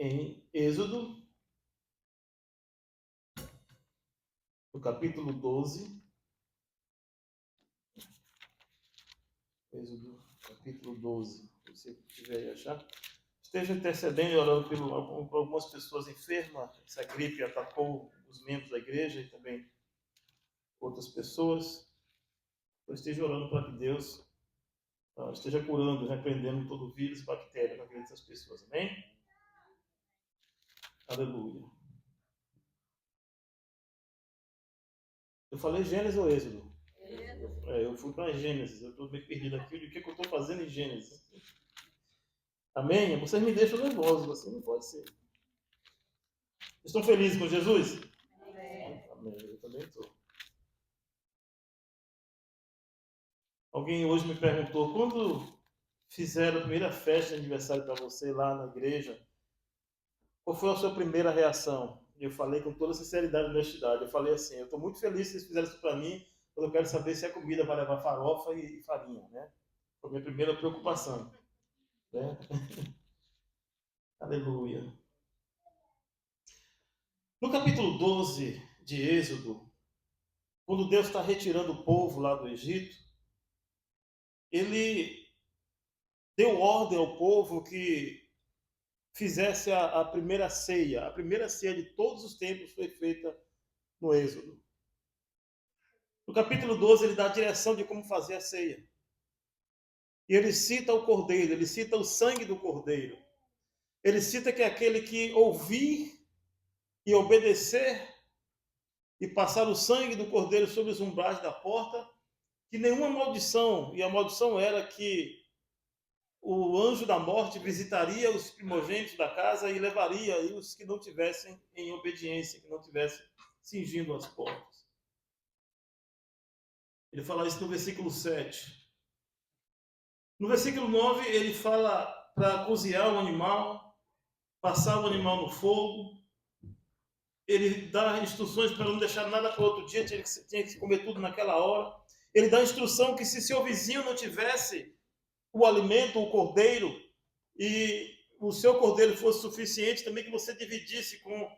em Êxodo, no capítulo 12. Êxodo, capítulo 12. Se você tiver aí achar. Esteja intercedendo e orando por algumas pessoas enfermas. Essa gripe atacou os membros da igreja e também outras pessoas. Então, esteja orando para que Deus esteja curando, repreendendo todo vírus e bactéria na vida dessas pessoas. Amém? Aleluia. Eu falei Gênesis ou Êxodo? Eu fui para Gênesis. Eu estou meio perdido aqui. O que eu estou fazendo em Gênesis? Amém? Vocês me deixam nervosos. Assim não pode ser. Estão felizes com Jesus? Amém. Eu também estou. Alguém hoje me perguntou, quando fizeram a primeira festa de aniversário para você lá na igreja, qual foi a sua primeira reação? Eu falei com toda sinceridade e honestidade. Eu falei assim, eu estou muito feliz que vocês fizeram isso para mim, mas eu quero saber se a comida vai levar farofa e farinha, né? Foi a minha primeira preocupação. Né? Aleluia. No capítulo 12 de Êxodo, quando Deus está retirando o povo lá do Egito, ele deu ordem ao povo que fizesse a primeira ceia. A primeira ceia de todos os tempos foi feita no Êxodo. No capítulo 12, ele dá a direção de como fazer a ceia. E ele cita o cordeiro, ele cita o sangue do cordeiro. Ele cita que é aquele que ouvir e obedecer e passar o sangue do cordeiro sobre os umbrais da porta, que nenhuma maldição, e a maldição era que o anjo da morte visitaria os primogênitos da casa e levaria os que não tivessem em obediência, que não tivessem cingindo as portas. Ele fala isso no versículo 7. No versículo 9, ele fala para cozinhar o animal, passar o animal no fogo. Ele dá instruções para não deixar nada para outro dia, tinha que comer tudo naquela hora. Ele dá instrução que se seu vizinho não tivesse o alimento, o cordeiro, e o seu cordeiro fosse suficiente, também que você dividisse com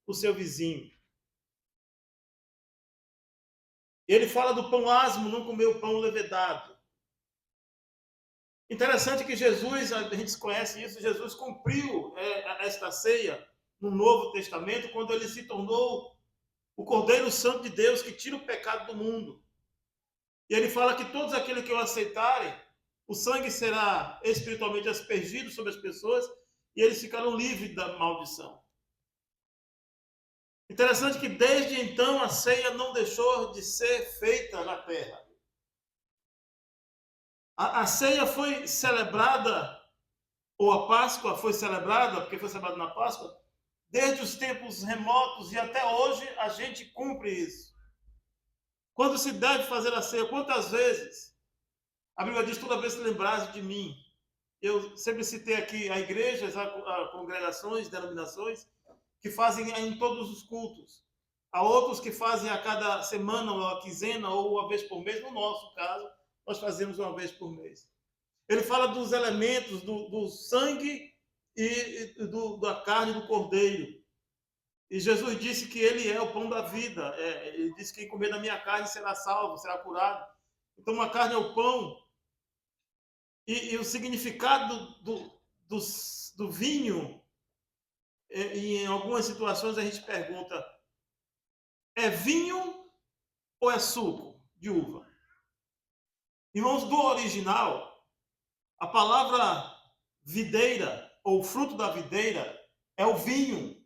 o seu vizinho. Ele fala do pão asmo, não comer o pão levedado. Interessante que Jesus, a gente conhece isso, Jesus cumpriu esta ceia no Novo Testamento, quando ele se tornou o Cordeiro Santo de Deus que tira o pecado do mundo. E ele fala que todos aqueles que o aceitarem, o sangue será espiritualmente aspergido sobre as pessoas e eles ficarão livres da maldição. Interessante que desde então a ceia não deixou de ser feita na terra. A ceia foi celebrada, ou a Páscoa foi celebrada, porque foi celebrada na Páscoa, desde os tempos remotos e até hoje a gente cumpre isso. Quando se deve fazer a ceia? Quantas vezes? A Bíblia diz, toda vez que lembrares de mim. Eu sempre citei aqui a igrejas, a congregações, denominações, que fazem em todos os cultos. Há outros que fazem a cada semana, ou a quinzena, ou uma vez por mês. No nosso caso, nós fazemos uma vez por mês. Ele fala dos elementos, do sangue e da carne do cordeiro. E Jesus disse que ele é o pão da vida. Ele disse que quem comer da minha carne será salvo, será curado. Então, a carne é o pão. E o significado do vinho, e em algumas situações a gente pergunta, é vinho ou é suco de uva? Irmãos, do original, a palavra videira, ou fruto da videira, é o vinho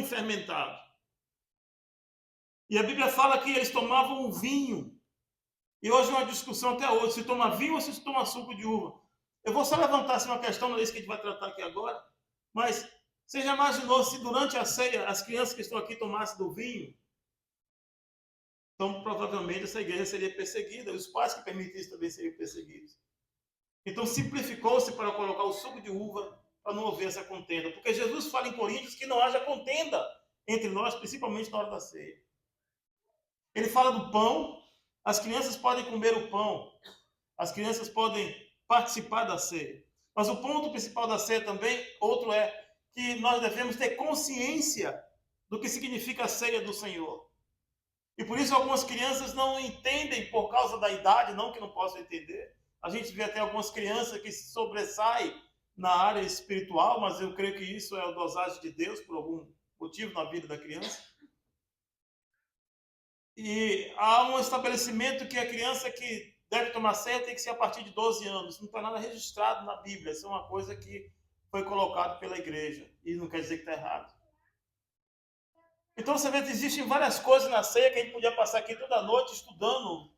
fermentado. E a Bíblia fala que eles tomavam o vinho. E hoje é uma discussão até hoje, se toma vinho ou se toma suco de uva. Eu vou só levantar uma questão, não é isso que a gente vai tratar aqui agora, mas você já imaginou se durante a ceia as crianças que estão aqui tomassem do vinho? Então, provavelmente, essa igreja seria perseguida, e os pais que permitissem também seriam perseguidos. Então, simplificou-se para colocar o suco de uva para não haver essa contenda. Porque Jesus fala em Coríntios que não haja contenda entre nós, principalmente na hora da ceia. Ele fala do pão, as crianças podem comer o pão, as crianças podem participar da ceia. Mas o ponto principal da ceia também, outro é que nós devemos ter consciência do que significa a ceia do Senhor. E por isso algumas crianças não entendem por causa da idade, não que não possam entender. A gente vê até algumas crianças que se sobressaem na área espiritual, mas eu creio que isso é a dosagem de Deus por algum motivo na vida da criança. E há um estabelecimento que a criança que deve tomar ceia tem que ser a partir de 12 anos. Não está nada registrado na Bíblia. Isso é uma coisa que foi colocado pela igreja. E não quer dizer que está errado. Então você vê que existem várias coisas na ceia que a gente podia passar aqui toda noite estudando.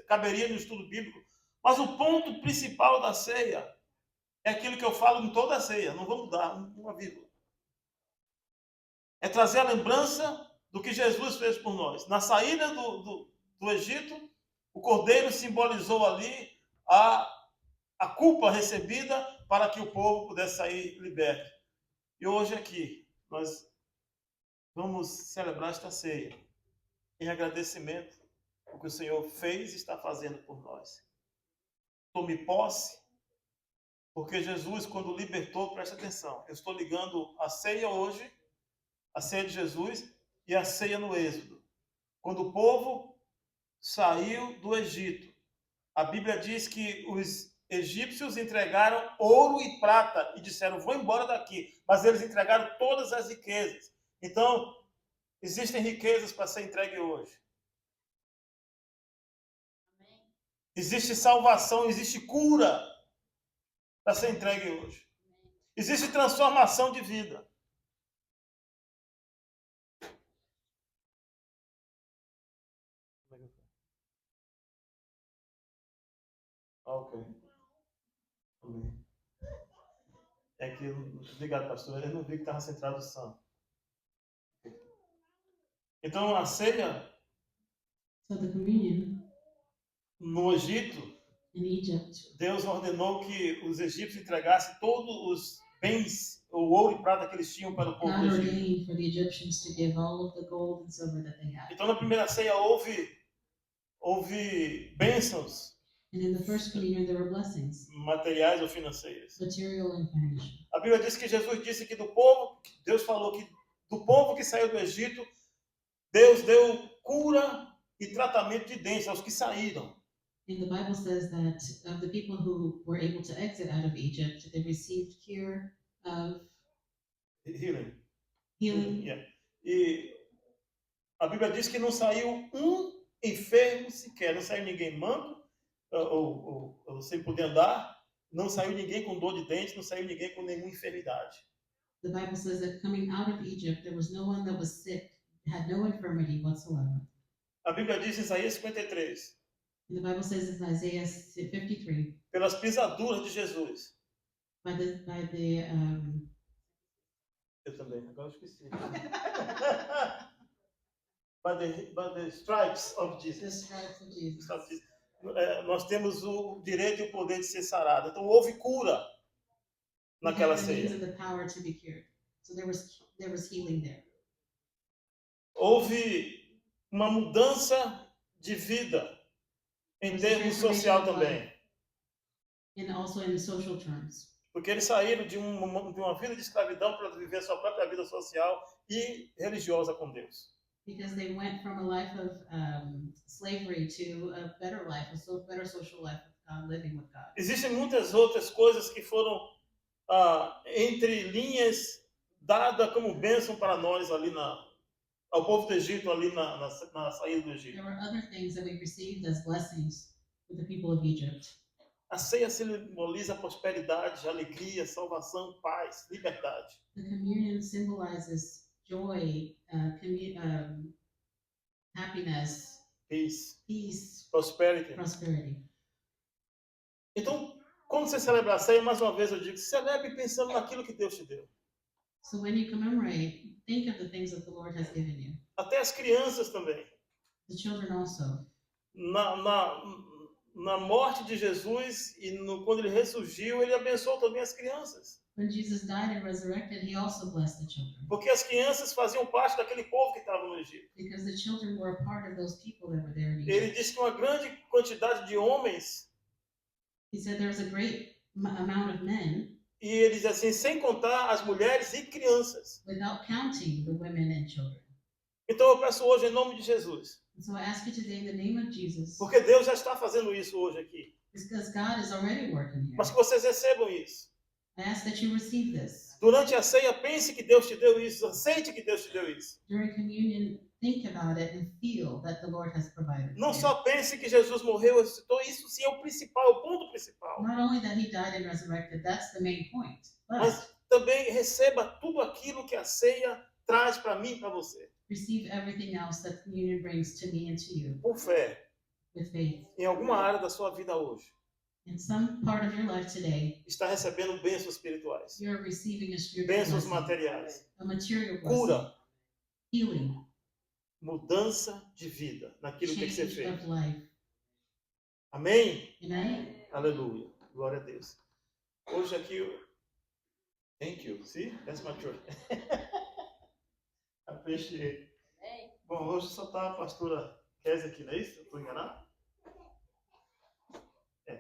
Caberia no estudo bíblico. Mas o ponto principal da ceia é aquilo que eu falo em toda a ceia. Não vou mudar uma vírgula. É trazer a lembrança do que Jesus fez por nós. Na saída do Egito, o cordeiro simbolizou ali a culpa recebida para que o povo pudesse sair liberto. E hoje aqui, nós vamos celebrar esta ceia em agradecimento ao que o Senhor fez e está fazendo por nós. Tome posse, porque Jesus, quando libertou, presta atenção, eu estou ligando a ceia hoje, a ceia de Jesus e a ceia no Êxodo. Quando o povo saiu do Egito, a Bíblia diz que os egípcios entregaram ouro e prata e disseram, vou embora daqui. Mas eles entregaram todas as riquezas. Então, existem riquezas para ser entregue hoje. Existe salvação, existe cura para ser entregue hoje. Existe transformação de vida. Ok. Amém. É que, obrigado, pastor, eu não vi que estava sem tradução. Então, a ceia So the communion no Egito, in Egypt, Deus ordenou que os egípcios entregassem todos os bens, o ouro e prata que eles tinham para o povo God do Egito. ordained for the Egyptians to give all of the gold and silver that they had. Então, na primeira ceia houve bênçãos And in the first communion, there were blessings, materiais ou financeiras. material and financial. A Bíblia diz que Jesus disse que do povo, Deus falou que do povo que saiu do Egito, Deus deu cura e tratamento de dentes aos que saíram. And the Bible says that of the people who were able to exit out of Egypt, they received cure of Healing. healing. E a Bíblia diz que não saiu um enfermo sequer, não saiu ninguém manco ou sem poder andar, não saiu ninguém com dor de dente, não saiu ninguém com nenhuma enfermidade. The Bible says that coming out of Egypt, there was no one that was sick, had no infirmity whatsoever. A Bíblia diz em Isaías 53. And the Bible says in Isaiah 53, pelas pisaduras de Jesus. by the Eu também, agora eu esqueci. by the stripes of the Jesus. stripes of Jesus. Nós temos o direito e o poder de ser sarado. Então houve cura naquela We have the means ceia. and the power to be cured. So there was healing there. Houve uma mudança de vida em termos social também. And also in social terms. Porque eles saíram de uma vida de escravidão para viver a sua própria vida social e religiosa com Deus. Because they went from a life of slavery to a better life, better social life of God, living with God. Existem muitas outras coisas que foram entre linhas dadas como bênção para nós ali ao povo do Egito ali na saída do Egito. There were other things that we received as blessings with the people of Egypt. A ceia simboliza prosperidade, alegria, salvação, paz, liberdade. The communion symbolizes joy, happiness, peace, Prosperity. Então, quando você celebra a ceia, mais uma vez eu digo, celebre pensando naquilo que Deus te deu. So when you commemorate, think of the things that the Lord has given you. Até as crianças também. The children also. Na morte de Jesus e quando ele ressurgiu, ele abençoou também as crianças. When Jesus died and resurrected, he also blessed the children. Porque as crianças faziam parte daquele povo que estava no Egito. Because the children were a part of those people that were there in Egypt. Ele disse que uma grande quantidade de homens He said there was a great amount of men E ele diz assim, sem contar as mulheres e crianças. without counting the women and children. Então eu peço hoje em nome de Jesus, And so I ask you today in the name of Jesus, porque Deus já está fazendo isso hoje aqui, because God is already working here. mas que vocês recebam isso. I ask that you receive this. Durante a ceia, pense que Deus te deu isso, aceite que Deus te deu isso. During communion, think about it and feel that the Lord has provided. Não for you. só pense que Jesus morreu e ressuscitou, isso sim é o principal, é o ponto principal. Not only that he died and resurrected, that's the main point. But Mas também receba tudo aquilo que a ceia traz para mim e para você. receive everything else that communion brings to me and to you Por fé, with faith. em alguma área da sua vida hoje, In some part of your life today, está recebendo bênçãos espirituais, you're receiving a spiritual bênçãos blessing, materiais, a material blessing, cura, healing, mudança de vida naquilo que tem que ser change feito. of life. Amém? Amen? Aleluia. Glória a Deus. Hoje aqui, thank you. See? That's my church. Appreciate. Bom, hoje só tá a pastora Kézia aqui, não é isso? Estou enganado?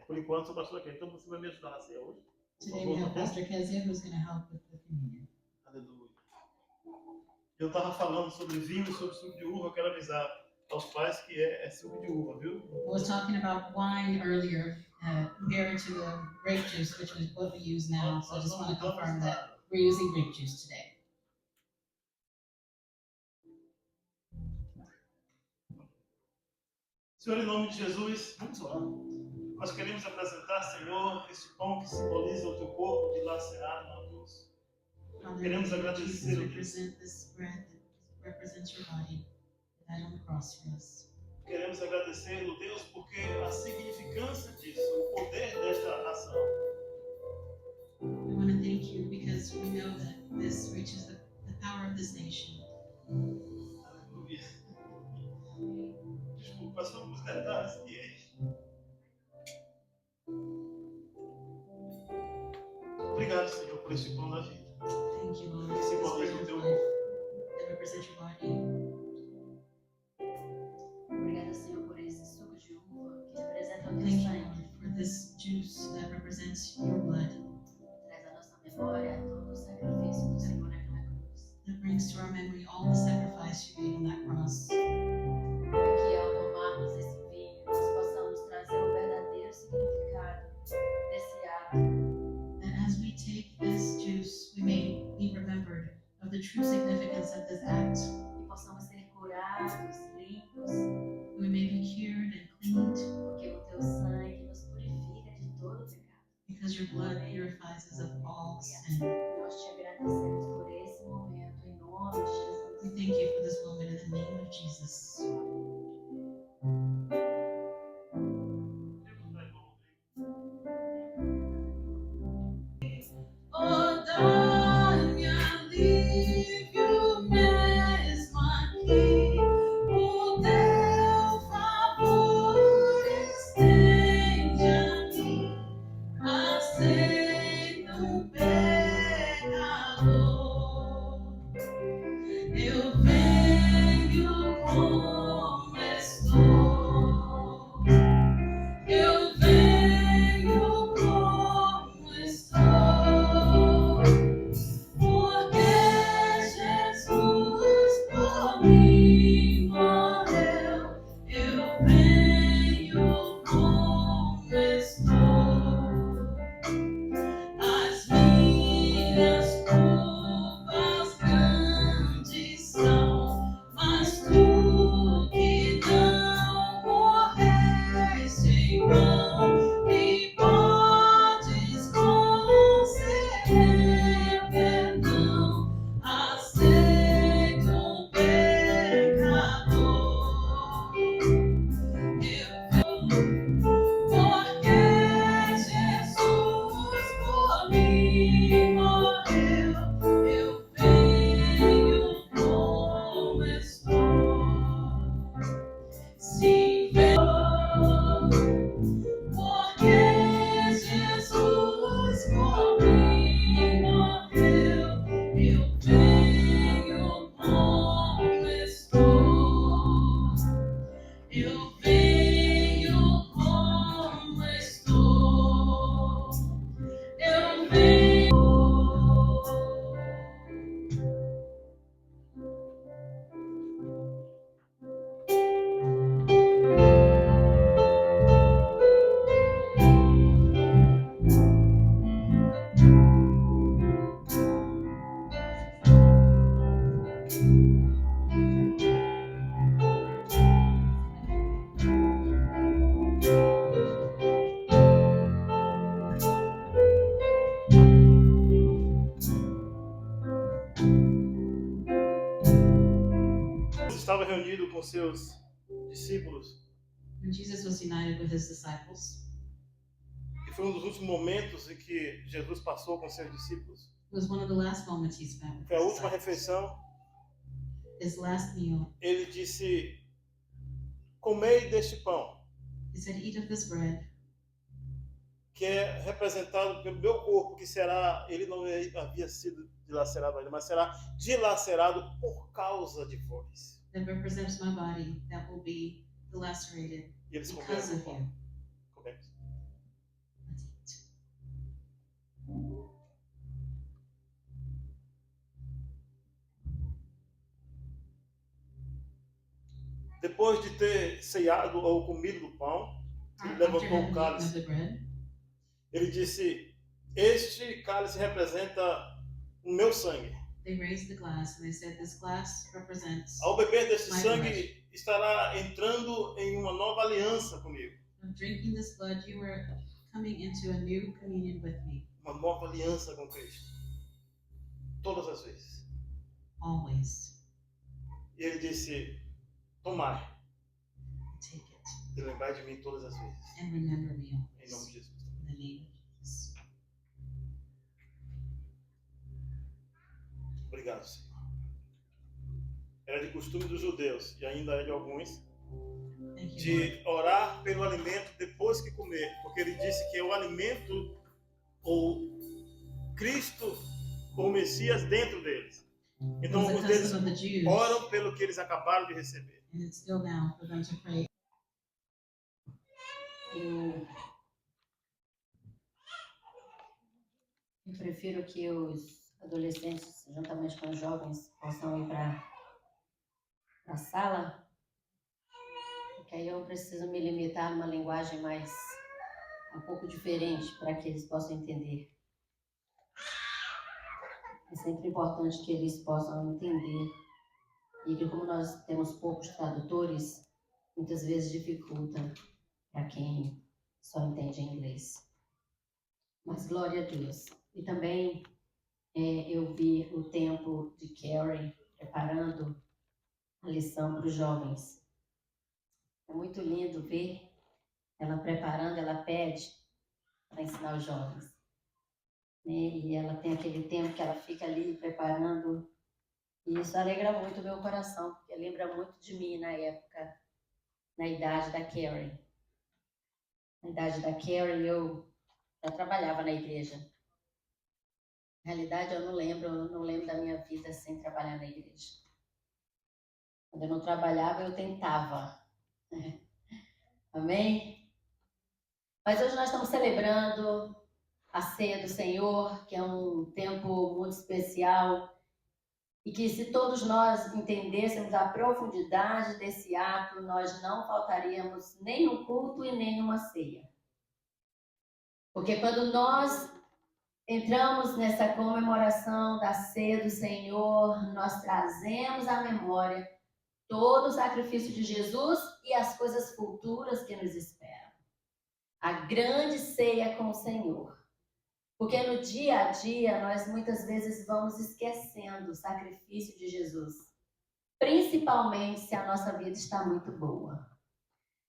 Por enquanto, só a pastora Kézia. Então você vai me ajudar na ceia hoje? Por Today we favor, have tá bom? Pastor Kezia who's going to help with the communion. Aleluia. Eu estava falando sobre vinho e sobre suco de uva. Eu quero avisar aos pais que é suco de uva, viu? I was talking about wine earlier, compared to the grape juice, which is what we use now. So I just want to confirm that we're using grape juice today. Senhor, em nome de Jesus, vamos orar. Nós queremos apresentar, Senhor, esse pão que simboliza o teu corpo dilacerado na cruz. Father, Queremos in the name of agradecer, Jesus, Deus. represent this bread that represents your body that died on the cross for us. Queremos agradecer, Deus, porque a significância disso, o poder desta ação, We want to thank you because we know that this reaches the power of this nation. aleluia. Desculpa, somos detalhes e é isso. Obrigado, Senhor, por esse pão da vida. Thank you, Lord, Esse for pão this do bread teu of corpo. life that represents your body. Obrigada, Senhor, por esse suco de uva que representa o teu Thank you, sangue. Lord, for this juice that represents your blood, Traz à nossa memória todo o sacrifício do Senhor naquela cruz. that brings to our memory all the sacrifice you made on that cross. Para que ao tomarmos esse vinho, nós possamos trazer o verdadeiro significado desse ato. That as we take this juice, we may be remembered of the true significance of this act. E possamos ser curados, limpos, We may be cured and cleaned porque o teu sangue nos purifica de todo o pecado. because your blood purifies us of all sin. Nós te agradecemos por esse momento, em nome de We Jesus. thank you for this moment in the name of Jesus. Oh, dá-me alívio mesmo aqui, o teu favor estende a mim, aceito um pecador. Eu venho como estou, eu venho como estou, porque Jesus por mim morreu. Eu venho como estou, as minhas culpas grandes são, mas tu que não morreste em vão, me podes conceder perdão. Aceito o pecado. estava reunido com seus discípulos, When Jesus was united with his disciples, e foi um dos últimos momentos em que Jesus passou com seus discípulos. it was one of the last moments he spent with Foi a his última disciples. refeição. His last meal, Ele disse: comei deste pão, he said, eat of this bread, que é representado pelo meu corpo, que será, ele não havia sido dilacerado ainda, mas será dilacerado por causa de vós. that represents my body, that will be dilacerated E eles comeram because o of pão. you. Comemos. Let's eat. Depois de ter ceado ou comido do pão, ele After levantou having o eaten of cálice. the bread, Ele disse: este cálice representa o meu sangue. they raised the glass and they said, this glass represents Ao beber deste My sangue, estará entrando em uma nova aliança comigo. of drinking this blood, you were coming into a new communion with me, Uma nova aliança com Cristo. Todas as vezes. always. E ele disse: tomai Take it e lembrai de mim todas as vezes. and remember me Em nome always. de Jesus. In the name of Jesus. Obrigado, Senhor. Era de costume dos judeus, e ainda é de alguns, Thank you, Lord. de orar pelo alimento depois que comer, porque ele disse que é o alimento, ou Cristo, ou Messias dentro deles. It Então, was a alguns deles custom of the Jews, oram pelo que eles acabaram de receber. and it's still now for them to pray. Eu prefiro que os adolescentes, juntamente com os jovens, possam ir para a sala, porque aí eu preciso me limitar numa linguagem mais um pouco diferente para que eles possam entender. É sempre importante que eles possam entender e que, como nós temos poucos tradutores, muitas vezes dificulta para quem só entende inglês. Mas glória a Deus. E também eu vi o tempo de Karen preparando a lição para os jovens. É muito lindo ver ela preparando, ela pede para ensinar os jovens. Né? E ela tem aquele tempo que ela fica ali preparando. E isso alegra muito o meu coração, porque lembra muito de mim na época, na idade da Karen. Na idade da Karen, eu já trabalhava na igreja. Na realidade, eu não lembro da minha vida sem trabalhar na igreja. Quando eu não trabalhava, eu tentava. Amém? Mas hoje nós estamos celebrando a ceia do Senhor, que é um tempo muito especial, e que se todos nós entendêssemos a profundidade desse ato, nós não faltaríamos nem no culto e nem numa ceia. Porque quando nós entramos nessa comemoração da ceia do Senhor, nós trazemos à memória todo o sacrifício de Jesus e as coisas futuras que nos esperam. A grande ceia com o Senhor. Porque no dia a dia, nós muitas vezes vamos esquecendo o sacrifício de Jesus. Principalmente se a nossa vida está muito boa.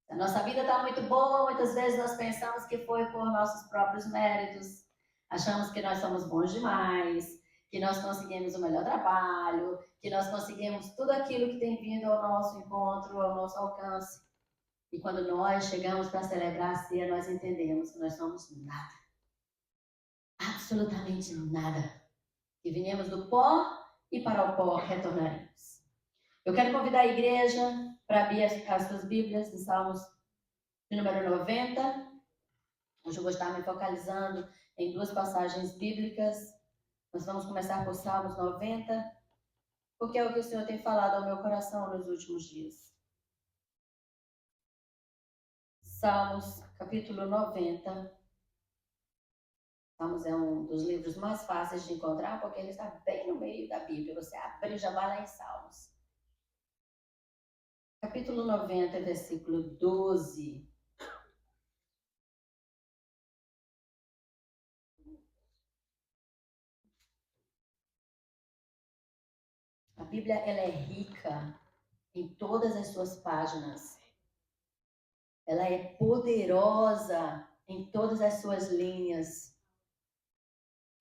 Se a nossa vida está muito boa, muitas vezes nós pensamos que foi por nossos próprios méritos. Achamos que nós somos bons demais, que nós conseguimos o melhor trabalho, que nós conseguimos tudo aquilo que tem vindo ao nosso encontro, ao nosso alcance. E quando nós chegamos para celebrar a ceia, nós entendemos que nós somos nada. Absolutamente nada. Que viemos do pó e para o pó retornaremos. Eu quero convidar a igreja para abrir as suas Bíblias em Salmos de número 90. Hoje eu vou estar me focalizando em duas passagens bíblicas. Nós vamos começar por Salmos 90, porque é o que o Senhor tem falado ao meu coração nos últimos dias. Salmos, capítulo 90. Salmos é um dos livros mais fáceis de encontrar, porque ele está bem no meio da Bíblia. Você abre e já vai lá em Salmos. Capítulo 90, versículo 12. A Bíblia ela é rica em todas as suas páginas. Ela é poderosa em todas as suas linhas.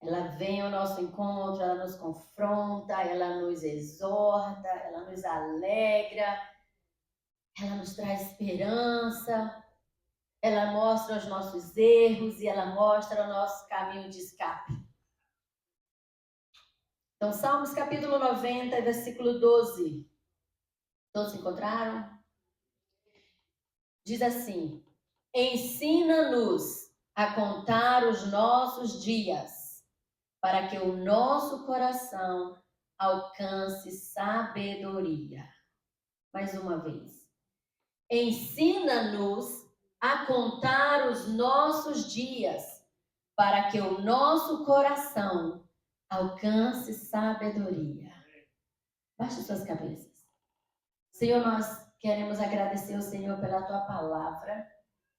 Ela vem ao nosso encontro, ela nos confronta, ela nos exorta, ela nos alegra, ela nos traz esperança, ela mostra os nossos erros e ela mostra o nosso caminho de escape. Então, Salmos capítulo 90, versículo 12. Todos encontraram? Diz assim: ensina-nos a contar os nossos dias, para que o nosso coração alcance sabedoria. Mais uma vez. Ensina-nos a contar os nossos dias, para que o nosso coração alcance sabedoria. Baixe suas cabeças. Senhor, nós queremos agradecer ao Senhor pela tua palavra,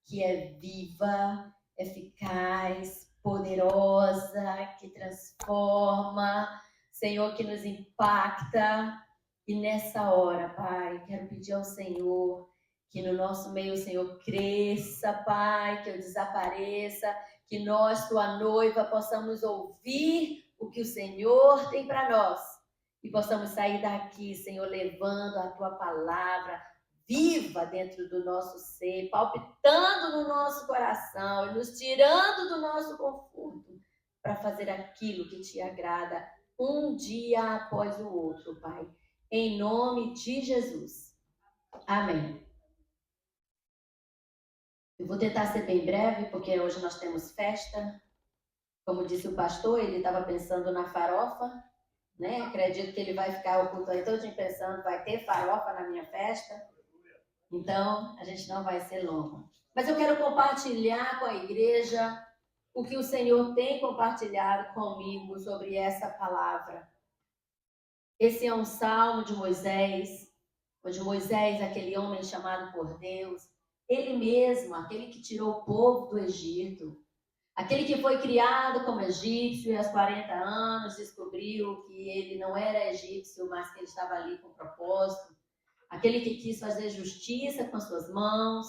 que é viva, eficaz, poderosa, que transforma, Senhor, que nos impacta. E nessa hora, Pai, quero pedir ao Senhor que no nosso meio o Senhor cresça, Pai, que eu desapareça, que nós, tua noiva, possamos ouvir o que o Senhor tem para nós e possamos sair daqui, Senhor, levando a tua palavra viva dentro do nosso ser, palpitando no nosso coração e nos tirando do nosso conforto para fazer aquilo que te agrada um dia após o outro, Pai. Em nome de Jesus. Amém. Eu vou tentar ser bem breve, porque hoje nós temos festa. Como disse o pastor, ele estava pensando na farofa, né? Acredito que ele vai ficar o culto aí todo pensando, vai ter farofa na minha festa. Então, a gente não vai ser longo. Mas eu quero compartilhar com a igreja o que o Senhor tem compartilhado comigo sobre essa palavra. Esse é um salmo de Moisés, onde Moisés, aquele homem chamado por Deus, ele mesmo, aquele que tirou o povo do Egito, aquele que foi criado como egípcio e aos 40 anos descobriu que ele não era egípcio, mas que ele estava ali com propósito, aquele que quis fazer justiça com as suas mãos,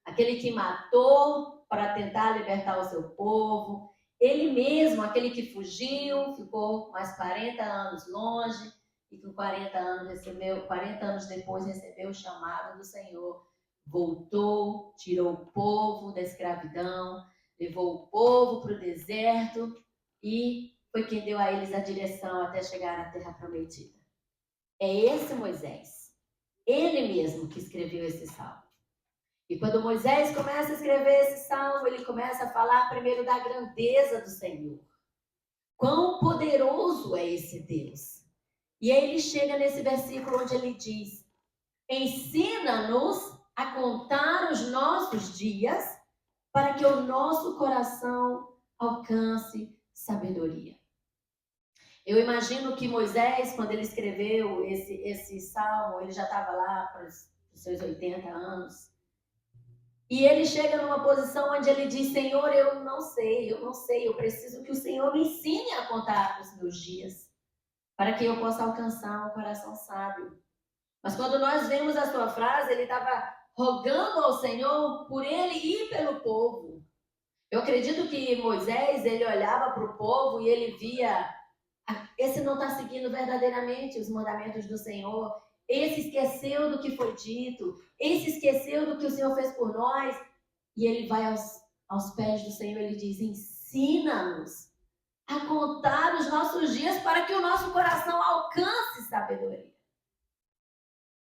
aquele que matou para tentar libertar o seu povo, ele mesmo, aquele que fugiu, ficou mais 40 anos longe e com 40 anos depois recebeu o chamado do Senhor, voltou, tirou o povo da escravidão, levou o povo para o deserto e foi quem deu a eles a direção até chegar à terra prometida. É esse Moisés, ele mesmo que escreveu esse salmo. E quando Moisés começa a escrever esse salmo, ele começa a falar primeiro da grandeza do Senhor. Quão poderoso é esse Deus. E aí ele chega nesse versículo onde ele diz: ensina-nos a contar os nossos dias para que o nosso coração alcance sabedoria. Eu imagino que Moisés, quando ele escreveu esse salmo, ele já estava lá para os seus 80 anos. E ele chega numa posição onde ele diz: Senhor, eu não sei, eu preciso que o Senhor me ensine a contar os meus dias, para que eu possa alcançar um coração sábio. Mas quando nós vemos a sua frase, ele estava rogando ao Senhor por ele e pelo povo. Eu acredito que Moisés, ele olhava para o povo e ele via: esse não está seguindo verdadeiramente os mandamentos do Senhor, esse esqueceu do que foi dito, esse esqueceu do que o Senhor fez por nós. E ele vai aos pés do Senhor e ele diz: ensina-nos a contar os nossos dias para que o nosso coração alcance sabedoria.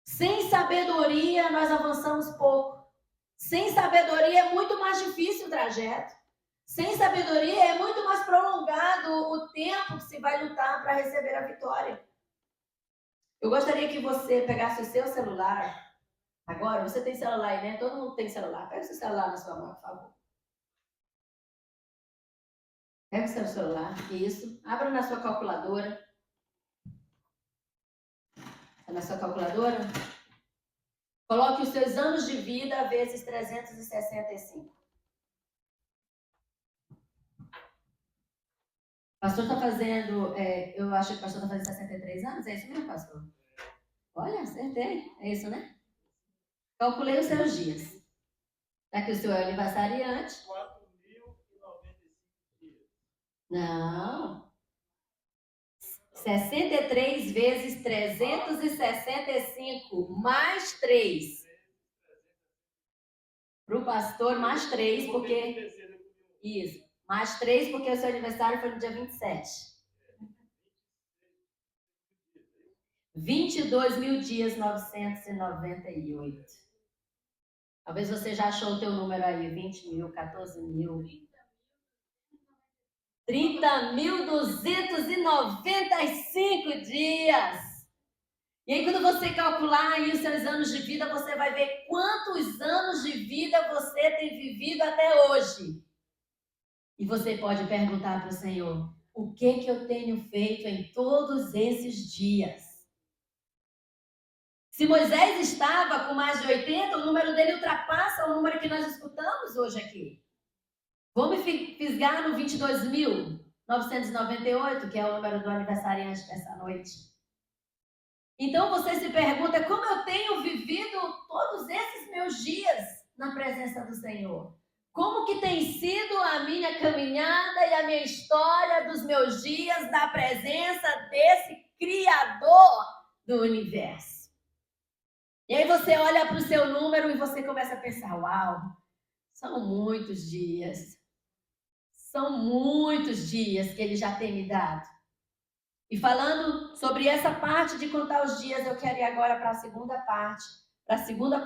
Sem sabedoria, nós avançamos pouco. Sem sabedoria é muito mais difícil o trajeto. Sem sabedoria é muito mais prolongado o tempo que se vai lutar para receber a vitória. Eu gostaria que você pegasse o seu celular. Agora, você tem celular aí, né? Todo mundo tem celular. Pega o seu celular na sua mão, por favor. Pega o seu celular, isso. Abra na sua calculadora. Está na sua calculadora? Coloque os seus anos de vida vezes 365. O pastor está fazendo, eu acho que o pastor está fazendo 63 anos, é isso mesmo, pastor? Olha, acertei. É isso, né? Calculei os seus dias. Já que o senhor é aniversariante. 4.095 dias. Não. 63 vezes 365 mais 3. Para o pastor, mais 3, porque. Isso. Mais 3, porque o seu aniversário foi no dia 27. 22 mil dias 998. Talvez você já achou o teu número aí, 20 mil, 14 mil. 30.295 dias. E aí, quando você calcular aí os seus anos de vida, você vai ver quantos anos de vida você tem vivido até hoje. E você pode perguntar para o Senhor, o que eu tenho feito em todos esses dias? Se Moisés estava com mais de 80, o número dele ultrapassa o número que nós escutamos hoje aqui. Vou me fisgar no 22.998, que é o número do aniversariante dessa noite. Então você se pergunta, como eu tenho vivido todos esses meus dias na presença do Senhor? Como que tem sido a minha caminhada e a minha história dos meus dias na presença desse Criador do universo? E aí você olha para o seu número e você começa a pensar, uau, são muitos dias. São muitos dias que ele já tem me dado. E falando sobre essa parte de contar os dias, eu quero ir agora para a segunda parte, para a segunda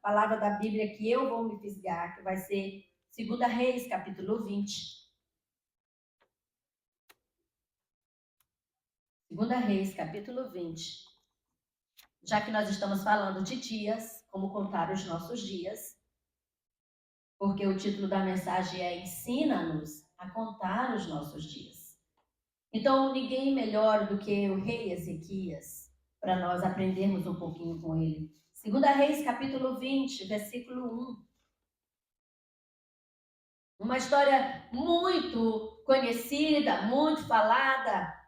palavra da Bíblia que eu vou me fisgar, que vai ser 2 Reis, capítulo 20. 2 Reis, capítulo 20. Já que nós estamos falando de dias, como contar os nossos dias, porque o título da mensagem é Ensina-nos a contar os nossos dias. Então, ninguém melhor do que o rei Ezequias, para nós aprendermos um pouquinho com ele. 2 Reis, capítulo 20, versículo 1. Uma história muito conhecida, muito falada,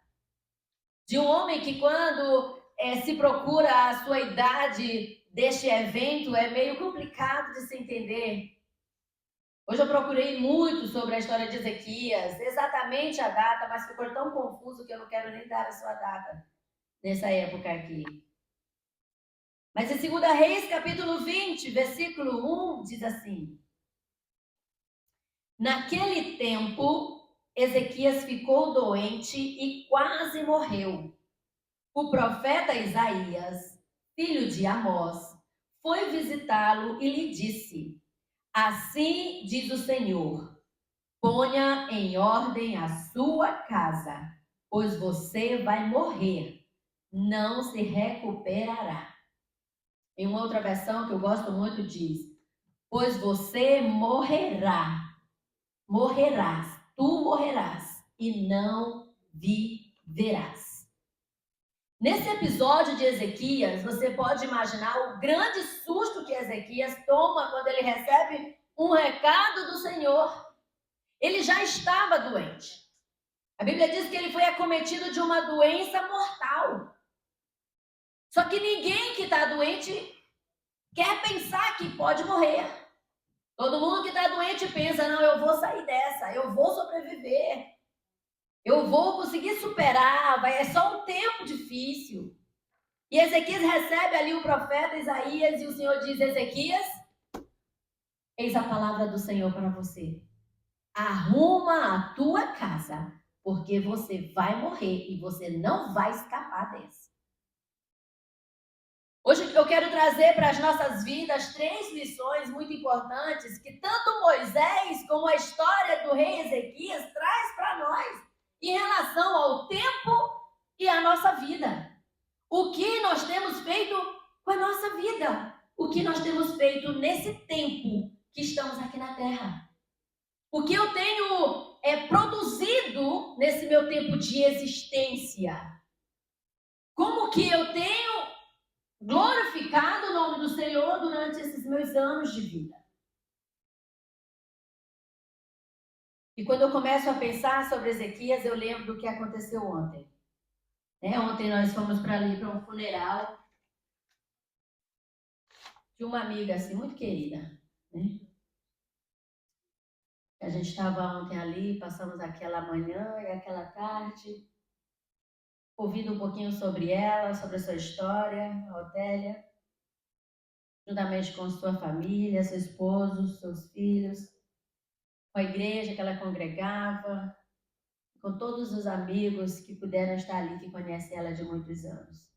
de um homem que quando se procura a sua idade deste evento, é meio complicado de se entender. Hoje eu procurei muito sobre a história de Ezequias, exatamente a data, mas ficou tão confuso que eu não quero nem dar a sua data nessa época aqui. Mas em 2 Reis, capítulo 20, versículo 1, diz assim: Naquele tempo, Ezequias ficou doente e quase morreu. O profeta Isaías, filho de Amós, foi visitá-lo e lhe disse: Assim diz o Senhor, ponha em ordem a sua casa, pois você vai morrer, não se recuperará. Em uma outra versão que eu gosto muito diz, pois você morrerás, tu morrerás e não viverás. Nesse episódio de Ezequias, você pode imaginar o grande susto que Ezequias toma quando ele recebe um recado do Senhor. Ele já estava doente. A Bíblia diz que ele foi acometido de uma doença mortal. Só que ninguém que está doente quer pensar que pode morrer. Todo mundo que está doente pensa, não, eu vou sair dessa, eu vou sobreviver. Eu vou conseguir superar, é só um tempo difícil. E Ezequias recebe ali o profeta Isaías e o Senhor diz, Ezequias, eis a palavra do Senhor para você. Arruma a tua casa, porque você vai morrer e você não vai escapar dessa. Hoje eu quero trazer para as nossas vidas 3 lições muito importantes que tanto Moisés como a história do rei Ezequias traz para nós em relação ao tempo e à nossa vida. O que nós temos feito com a nossa vida? O que nós temos feito nesse tempo que estamos aqui na Terra? O que eu tenho produzido nesse meu tempo de existência? Como que eu tenho glorificado o nome do Senhor durante esses meus anos de vida? E quando eu começo a pensar sobre Ezequias, eu lembro do que aconteceu ontem. Ontem nós fomos para ali para um funeral de uma amiga assim muito querida, né? A gente estava ontem ali, passamos aquela manhã e aquela tarde, ouvindo um pouquinho sobre ela, sobre a sua história, a Otélia, juntamente com sua família, seu esposo, seus filhos, com a igreja que ela congregava, com todos os amigos que puderam estar ali, que conhecem ela de muitos anos.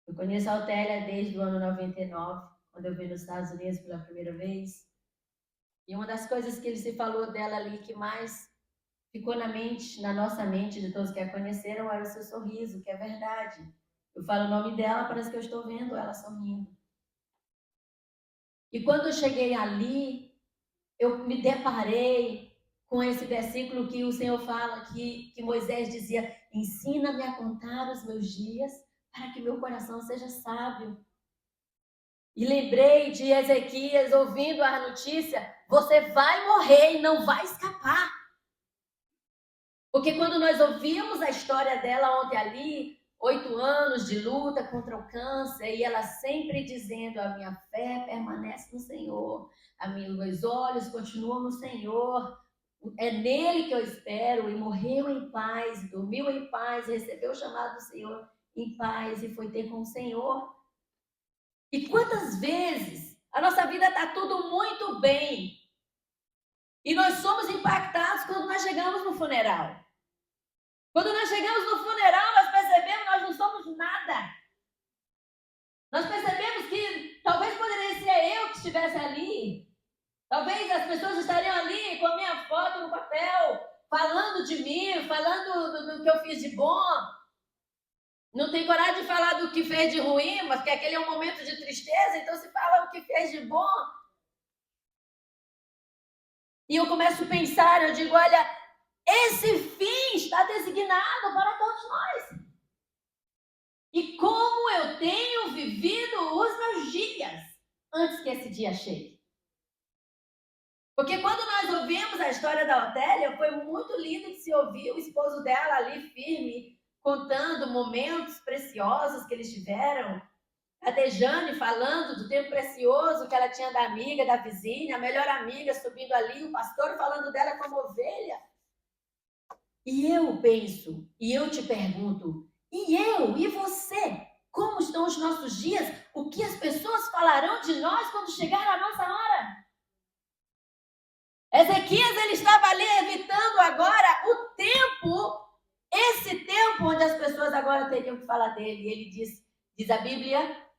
Eu conheço a Otélia desde o ano 99, quando eu vim nos Estados Unidos pela primeira vez. E uma das coisas que ele se falou dela ali que mais ficou na nossa mente de todos que a conheceram, era o seu sorriso, que é verdade. Eu falo o nome dela, parece que eu estou vendo ela sorrindo. E quando eu cheguei ali, eu me deparei com esse versículo que o Senhor fala, que Moisés dizia: ensina-me a contar os meus dias, para que meu coração seja sábio. E lembrei de Ezequias ouvindo a notícia: você vai morrer e não vai escapar. Porque quando nós ouvimos a história dela ontem ali, 8 anos de luta contra o câncer, e ela sempre dizendo: a minha fé permanece no Senhor, meus olhos continuam no Senhor, é nele que eu espero, e morreu em paz, dormiu em paz, recebeu o chamado do Senhor em paz, e foi ter com o Senhor. E quantas vezes a nossa vida está tudo muito bem, e nós somos impactados quando nós chegamos no funeral. Quando nós chegamos no funeral, nós percebemos que nós não somos nada. Nós percebemos que talvez poderia ser eu que estivesse ali. Talvez as pessoas estariam ali com a minha foto no papel, falando de mim, falando do que eu fiz de bom. Não tem coragem de falar do que fez de ruim, mas que aquele é um momento de tristeza, então se fala o que fez de bom. E eu começo a pensar, eu digo, olha, esse fim está designado para todos nós. E como eu tenho vivido os meus dias antes que esse dia chegue. Porque quando nós ouvimos a história da Otélia, foi muito lindo de se ouvir o esposo dela ali firme, contando momentos preciosos que eles tiveram. A Dejane falando do tempo precioso que ela tinha da amiga, da vizinha, a melhor amiga subindo ali, o pastor falando dela como ovelha. E eu penso, e eu te pergunto, e eu, e você? Como estão os nossos dias? O que as pessoas falarão de nós quando chegar a nossa hora? Ezequias, ele estava ali evitando agora o tempo, esse tempo onde as pessoas agora teriam que falar dele. E ele diz a Bíblia,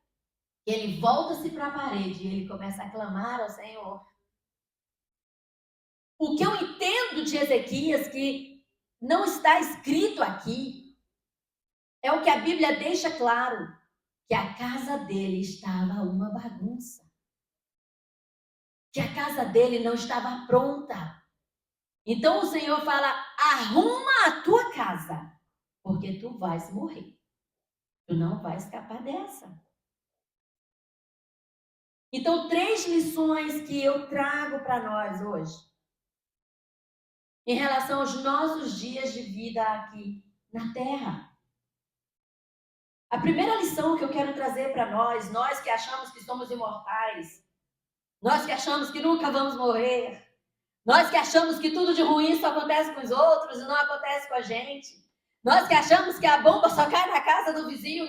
que ele volta-se para a parede e ele começa a clamar ao Senhor. O que eu entendo de Ezequias, que não está escrito aqui, é o que a Bíblia deixa claro, que a casa dele estava uma bagunça. Que a casa dele não estava pronta. Então o Senhor fala, arruma a tua casa, porque tu vais morrer. Tu não vai escapar dessa. Então, 3 lições que eu trago para nós hoje, em relação aos nossos dias de vida aqui na Terra. A primeira lição que eu quero trazer para nós que achamos que somos imortais, nós que achamos que nunca vamos morrer, nós que achamos que tudo de ruim só acontece com os outros e não acontece com a gente, nós que achamos que a bomba só cai na casa do vizinho,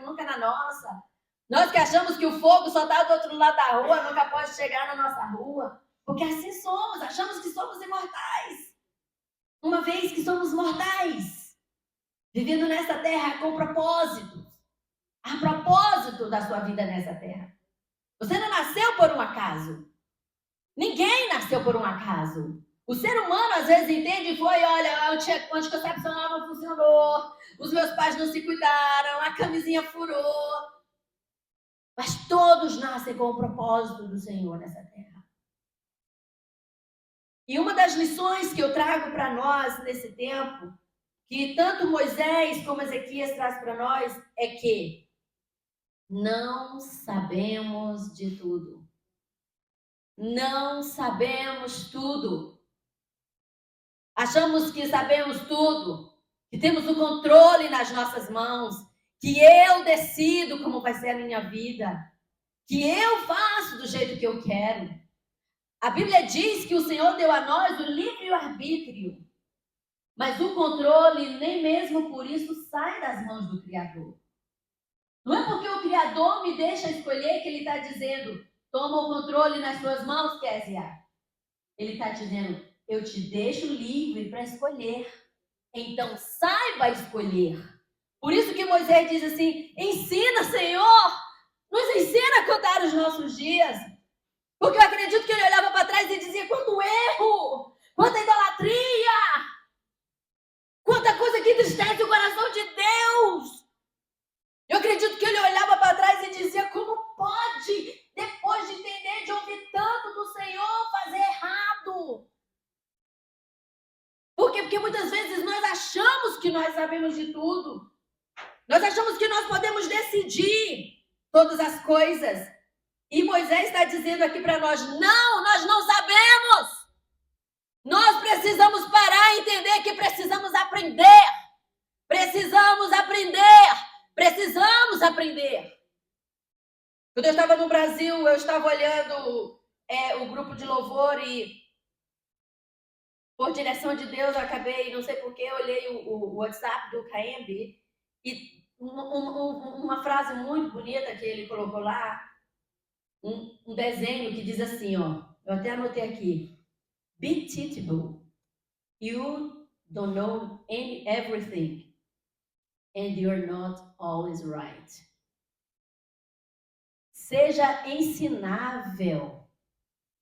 nunca na nossa, nós que achamos que o fogo só está do outro lado da rua, nunca pode chegar na nossa rua, porque assim somos, achamos que somos imortais, uma vez que somos mortais, vivendo nessa terra com propósitos, a propósito da sua vida nessa terra. Você não nasceu por um acaso. Ninguém nasceu por um acaso. O ser humano às vezes entende, olha, o anticoncepcional não funcionou, os meus pais não se cuidaram, a camisinha furou. Mas todos nascem com o propósito do Senhor nessa terra. E uma das lições que eu trago para nós nesse tempo, que tanto Moisés como Ezequias traz para nós, é que não sabemos de tudo. Não sabemos tudo. Achamos que sabemos tudo, que temos o controle nas nossas mãos, que eu decido como vai ser a minha vida, que eu faço do jeito que eu quero. A Bíblia diz que o Senhor deu a nós o livre-arbítrio, mas o controle nem mesmo por isso sai das mãos do Criador. Não é porque o Criador me deixa escolher que Ele está dizendo, toma o controle nas suas mãos, Kézia. Ele está dizendo, eu te deixo livre para escolher. Então, saiba escolher. Por isso que Moisés diz assim, ensina, Senhor, nos ensina a contar os nossos dias. Porque eu acredito que ele olhava para trás e dizia, quanto erro, quanta idolatria, quanta coisa que entristece o coração de Deus. Eu acredito que ele olhava para trás e dizia, como pode, depois de entender, de ouvir tanto do Senhor, fazer errado? Por quê? Porque muitas vezes nós achamos que nós sabemos de tudo. Nós achamos que nós podemos decidir todas as coisas. E Moisés está dizendo aqui para nós, não, nós não sabemos. Nós precisamos parar e entender que precisamos aprender. Precisamos aprender. Precisamos aprender. Quando eu estava no Brasil, eu estava olhando o grupo de louvor e, por direção de Deus, eu acabei, não sei porquê, eu olhei o WhatsApp do KMB e uma frase muito bonita que ele colocou lá, um desenho que diz assim, ó, eu até anotei aqui, be teachable, you don't know everything, and you're not always right. Seja ensinável.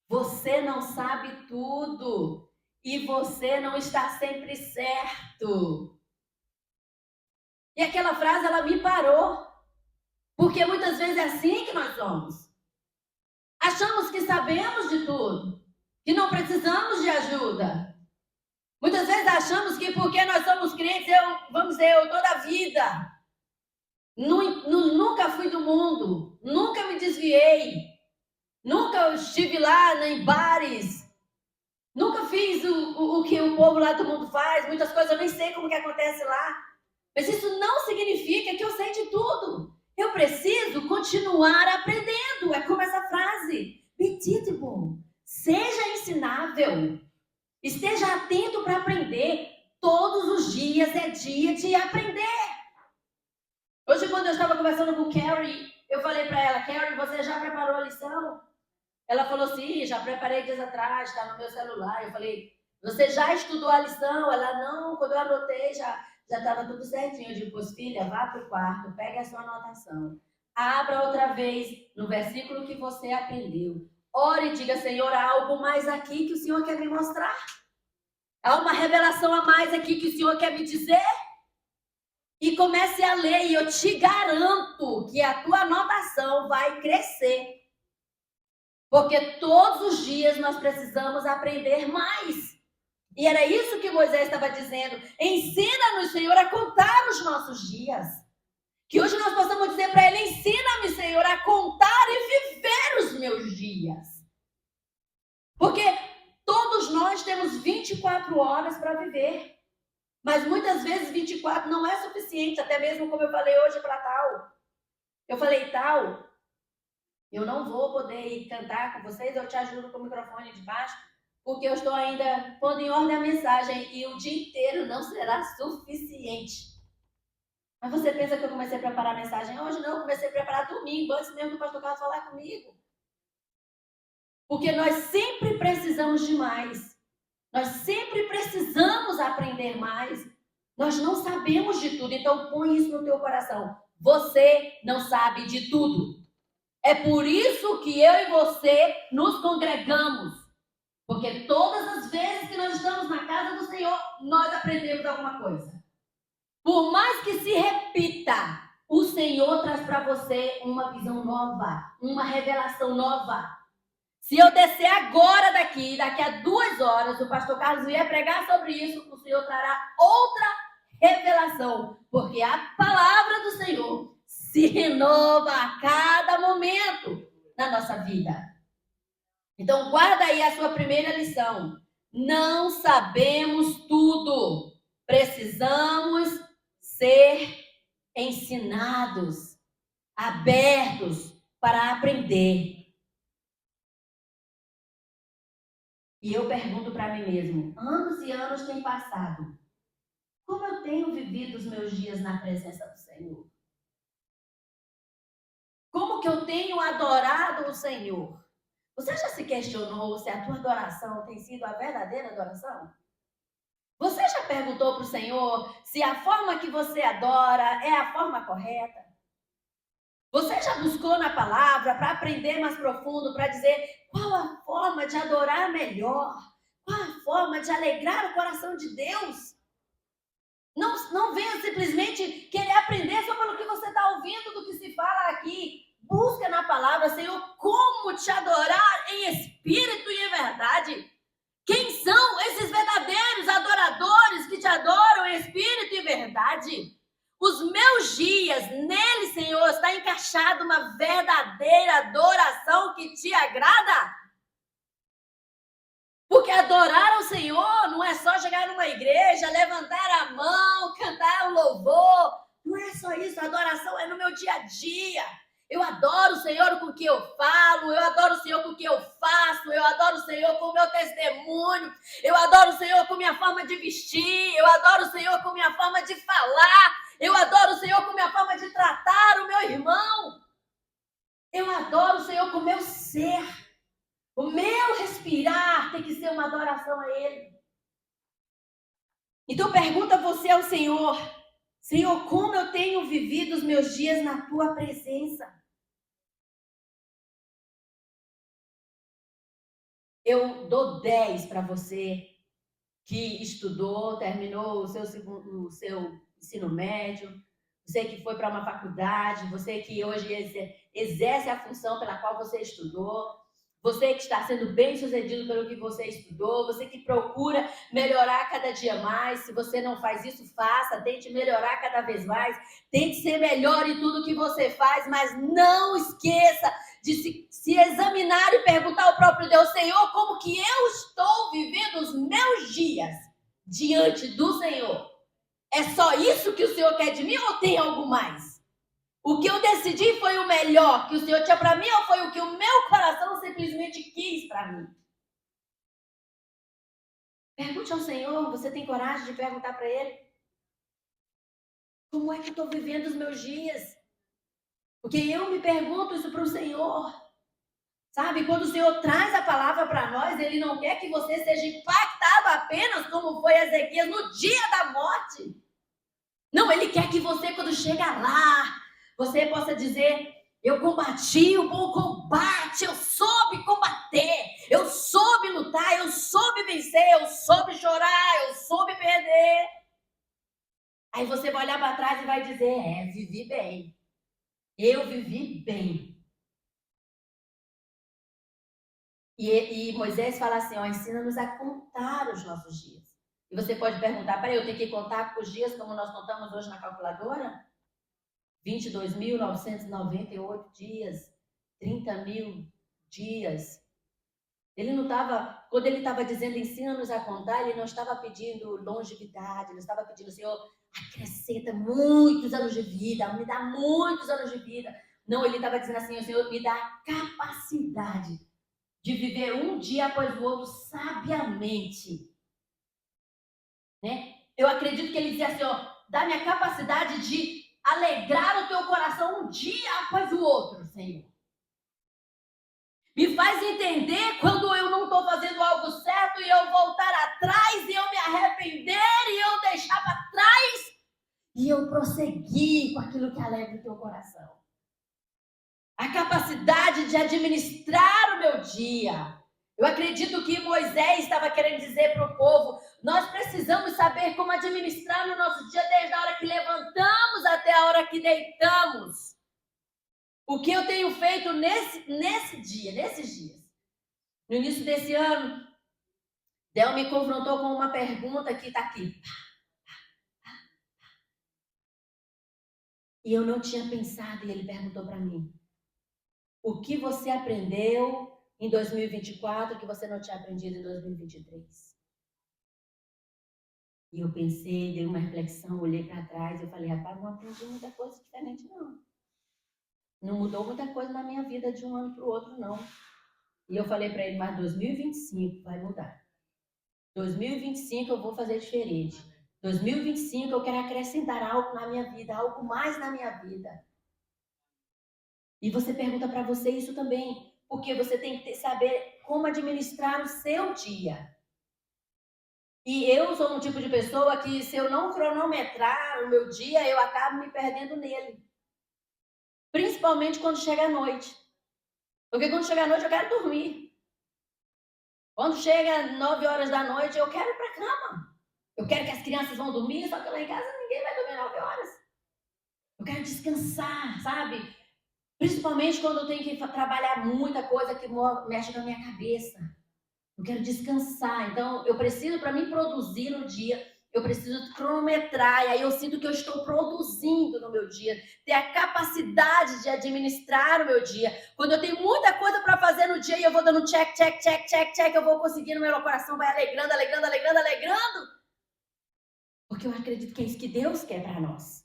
Você não sabe tudo e você não está sempre certo. E aquela frase, ela me parou. Porque muitas vezes é assim que nós somos. Achamos que sabemos de tudo, que não precisamos de ajuda. Muitas vezes achamos que porque nós somos crentes, eu toda a vida, nunca fui do mundo, nunca me desviei, nunca estive lá em bares, nunca fiz o que o povo lá do mundo faz, muitas coisas eu nem sei como que acontece lá. Mas isso não significa que eu sei de tudo. Eu preciso continuar aprendendo. É como essa frase. Be teachable. Seja ensinável. Esteja atento para aprender. Todos os dias é dia de aprender. Hoje, quando eu estava conversando com Carrie, eu falei para ela, Carrie, você já preparou a lição? Ela falou, sim, já preparei dias atrás, está no meu celular. Eu falei, você já estudou a lição? Ela, não, quando eu anotei, já estava tudo certinho. Eu digo, pois filha, vá para o quarto, pegue a sua anotação. Abra outra vez no versículo que você aprendeu. Ore e diga, Senhor, há algo mais aqui que o Senhor quer me mostrar? Há uma revelação a mais aqui que o Senhor quer me dizer? E comece a ler e eu te garanto que a tua anotação vai crescer. Porque todos os dias nós precisamos aprender mais. E era isso que Moisés estava dizendo. Ensina-nos, Senhor, a contar os nossos dias. Que hoje nós possamos dizer para ele, ensina-me, Senhor, a contar e viver os meus dias. Porque todos nós temos 24 horas para viver. Mas muitas vezes 24 não é suficiente, até mesmo como eu falei hoje para Tal. Eu falei, Tal, eu não vou poder ir cantar com vocês, eu te ajudo com o microfone de baixo, porque eu estou ainda pondo em ordem a mensagem e o dia inteiro não será suficiente. Mas você pensa que eu comecei a preparar a mensagem hoje? Não, eu comecei a preparar domingo, antes mesmo do pastor Carlos falar comigo. Porque nós sempre precisamos de mais. Nós sempre precisamos aprender mais. Nós não sabemos de tudo, então põe isso no teu coração. Você não sabe de tudo. É por isso que eu e você nos congregamos. Porque todas as vezes que nós estamos na casa do Senhor, nós aprendemos alguma coisa. Por mais que se repita, o Senhor traz para você uma visão nova, uma revelação nova. Se eu descer agora daqui a 2 horas, o pastor Carlos vier pregar sobre isso, o Senhor trará outra revelação. Porque a palavra do Senhor se renova a cada momento na nossa vida. Então, guarda aí a sua primeira lição. Não sabemos tudo. Precisamos ser ensinados, abertos para aprender. E eu pergunto para mim mesmo, anos e anos têm passado. Como eu tenho vivido os meus dias na presença do Senhor? Como que eu tenho adorado o Senhor? Você já se questionou se a tua adoração tem sido a verdadeira adoração? Você já perguntou para o Senhor se a forma que você adora é a forma correta? Você já buscou na palavra para aprender mais profundo, para dizer qual a forma de adorar melhor? Qual a forma de alegrar o coração de Deus? Não venha simplesmente querer aprender só pelo que você está ouvindo do que se fala aqui. Busca na palavra, Senhor, como te adorar em espírito e em verdade. Quem são esses verdadeiros adoradores que te adoram em espírito e verdade? Os meus dias, nele, Senhor, está encaixado uma verdadeira adoração que te agrada. Porque adorar ao Senhor não é só chegar numa igreja, levantar a mão, cantar um louvor. Não é só isso, a adoração é no meu dia a dia. Eu adoro o Senhor com o que eu falo, eu adoro o Senhor com o que eu faço, eu adoro o Senhor com o meu testemunho, eu adoro o Senhor com a minha forma de vestir, eu adoro o Senhor com a minha forma de falar, eu adoro o Senhor com a minha forma de tratar o meu irmão. Eu adoro o Senhor com o meu ser. O meu respirar tem que ser uma adoração a Ele. Então pergunta você ao Senhor, Senhor, como eu tenho vivido os meus dias na Tua presença? Eu dou 10 para você que estudou, terminou o seu ensino médio, você que foi para uma faculdade, você que hoje exerce a função pela qual você estudou, você que está sendo bem sucedido pelo que você estudou, você que procura melhorar cada dia mais. Se você não faz isso, faça, tente melhorar cada vez mais, tente ser melhor em tudo que você faz, mas não esqueça de se examinar e perguntar ao próprio Deus, Senhor, como que eu estou vivendo os meus dias diante do Senhor? É só isso que o Senhor quer de mim ou tem algo mais? O que eu decidi foi o melhor que o Senhor tinha para mim ou foi o que o meu coração simplesmente quis para mim? Pergunte ao Senhor, você tem coragem de perguntar para Ele? Como é que eu estou vivendo os meus dias? Porque eu me pergunto isso para o Senhor. Sabe, quando o Senhor traz a palavra para nós, Ele não quer que você seja impactado apenas como foi Ezequias no dia da morte. Não, Ele quer que você, quando chega lá, você possa dizer, eu combati o bom combate, eu soube combater, eu soube lutar, eu soube vencer, eu soube chorar, eu soube perder. Aí você vai olhar para trás e vai dizer, vivi bem. Eu vivi bem. E Moisés fala assim, ensina-nos a contar os nossos dias. E você pode perguntar, peraí, eu tenho que contar os dias como nós contamos hoje na calculadora? 22.998 dias, 30.000 dias. Ele não estava, quando ele estava dizendo ensina-nos a contar, ele não estava pedindo longevidade, ele estava pedindo, Senhor, acrescenta muitos anos de vida, me dá muitos anos de vida. Não, ele estava dizendo assim, Senhor, me dá capacidade de viver um dia após o outro sabiamente. Né? Eu acredito que ele dizia assim, dá-me a capacidade de alegrar o teu coração um dia após o outro, Senhor. Me faz entender quando eu não estou fazendo algo certo e eu voltar atrás e eu me arrepender e eu deixar para trás e eu prosseguir com aquilo que alegra o teu coração. A capacidade de administrar o meu dia. Eu acredito que Moisés estava querendo dizer para o povo, nós precisamos saber como administrar o nosso dia desde a hora que levantamos até a hora que deitamos. O que eu tenho feito nesses dias. No início desse ano, Del me confrontou com uma pergunta que está aqui. E eu não tinha pensado, e ele perguntou para mim, o que você aprendeu em 2024 que você não tinha aprendido em 2023? E eu pensei, dei uma reflexão, olhei para trás, eu falei, rapaz, não aprendi muita coisa diferente, não. Não mudou muita coisa na minha vida de um ano para o outro, não. E eu falei para ele, mas 2025 vai mudar. 2025 eu vou fazer diferente. 2025 eu quero acrescentar algo na minha vida, algo mais na minha vida. E você pergunta para você isso também, porque você tem que saber como administrar o seu dia. E eu sou um tipo de pessoa que, se eu não cronometrar o meu dia, eu acabo me perdendo nele. Principalmente quando chega a noite. Porque quando chega a noite eu quero dormir. Quando chega 9 horas da noite, eu quero ir para a cama. Eu quero que as crianças vão dormir, só que lá em casa ninguém vai dormir 9 horas. Eu quero descansar, sabe? Principalmente quando eu tenho que trabalhar muita coisa que mexe na minha cabeça. Eu quero descansar. Então, eu preciso, para mim produzir no dia, eu preciso cronometrar. E aí eu sinto que eu estou produzindo no meu dia. Ter a capacidade de administrar o meu dia. Quando eu tenho muita coisa para fazer no dia e eu vou dando check, check, check, check, check, eu vou conseguindo, meu coração vai alegrando, alegrando, alegrando, alegrando. Porque eu acredito que é isso que Deus quer para nós.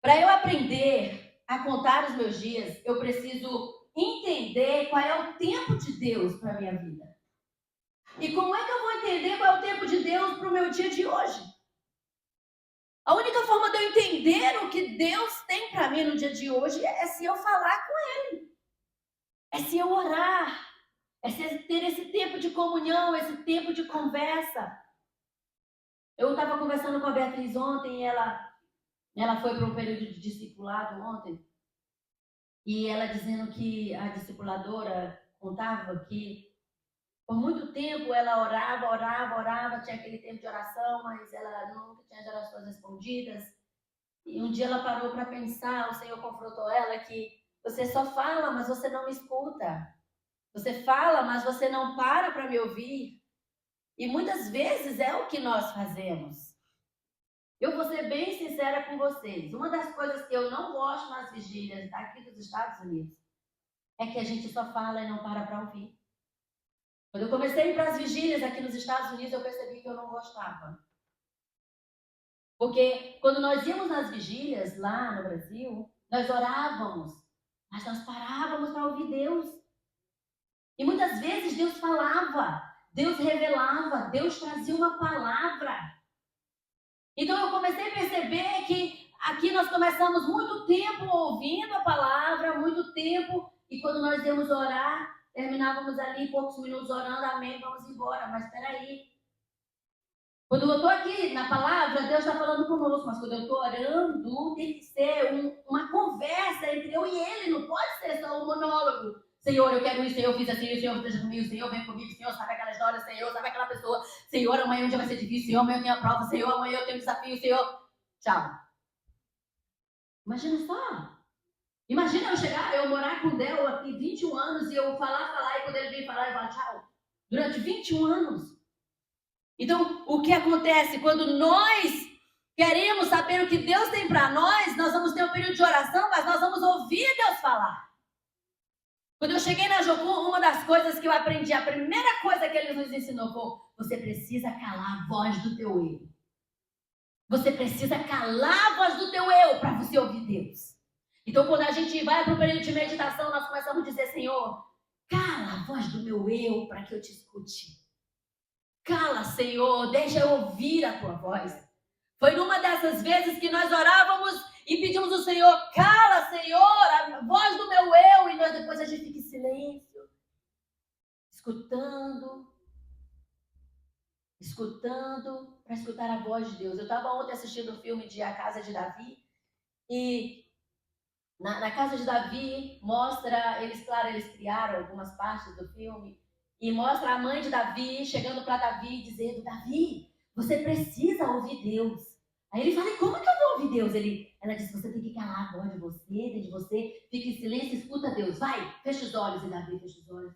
Para eu aprender a contar os meus dias, eu preciso entender qual é o tempo de Deus para a minha vida. E como é que eu vou entender qual é o tempo de Deus para o meu dia de hoje? A única forma de eu entender o que Deus tem para mim no dia de hoje é se eu falar com Ele. É se eu orar. É se ter esse tempo de comunhão, esse tempo de conversa. Eu estava conversando com a Beatriz ontem e ela foi para um período de discipulado ontem. E ela dizendo que a discipuladora contava que por muito tempo ela orava, tinha aquele tempo de oração, mas ela nunca tinha as orações respondidas. E um dia ela parou para pensar, o Senhor confrontou ela que você só fala, mas você não me escuta. Você fala, mas você não para me ouvir. E muitas vezes é o que nós fazemos. Eu vou ser bem sincera com vocês. Uma das coisas que eu não gosto nas vigílias aqui dos Estados Unidos é que a gente só fala e não para ouvir. Quando eu comecei a ir para as vigílias aqui nos Estados Unidos, eu percebi que eu não gostava. Porque quando nós íamos nas vigílias lá no Brasil, nós orávamos, mas nós parávamos para ouvir Deus. E muitas vezes Deus falava, Deus revelava, Deus trazia uma palavra. Então eu comecei a perceber que aqui nós começamos muito tempo ouvindo a palavra, muito tempo, e quando nós íamos orar, terminávamos ali poucos minutos orando, amém, vamos embora. Mas espera aí. Quando eu estou aqui na palavra, Deus está falando conosco, mas quando eu estou orando, tem que ser uma conversa entre eu e Ele, não pode ser só um monólogo. Senhor, eu quero isso, Senhor, eu fiz assim, Senhor, esteja comigo, Senhor, vem comigo, Senhor, sabe aquela história, Senhor, sabe aquela pessoa, Senhor, amanhã um dia vai ser difícil, Senhor, amanhã eu tenho a prova, Senhor, amanhã eu tenho um desafio, Senhor. Tchau. Imagina só. Imagina eu chegar, eu morar com o Del aqui 21 anos e eu falar, e quando ele vem falar, eu falo tchau. Durante 21 anos. Então, o que acontece? Quando nós queremos saber o que Deus tem para nós, nós vamos ter um período de oração, mas nós vamos ouvir Deus falar. Quando eu cheguei na Jocum, uma das coisas que eu aprendi, a primeira coisa que ele nos ensinou foi: você precisa calar a voz do teu eu. Você precisa calar a voz do teu eu para você ouvir Deus. Então, quando a gente vai para o período de meditação, nós começamos a dizer: Senhor, cala a voz do meu eu para que eu te escute. Cala, Senhor, deixa eu ouvir a tua voz. Foi numa dessas vezes que nós orávamos e pedimos ao Senhor: cala, Senhor, a voz do meu eu. E nós depois a gente fica em silêncio, escutando para escutar a voz de Deus. Eu estava ontem assistindo o filme de A Casa de Davi e na Casa de Davi mostra, eles criaram algumas partes do filme e mostra a mãe de Davi chegando para Davi dizendo: Davi, você precisa ouvir Deus. Aí ele fala: e como que eu vou ouvir Deus? Ela disse: você tem que calar a voz de você, dentro de você, fica em silêncio, escuta Deus, vai, fecha os olhos. E Davi fecha os olhos.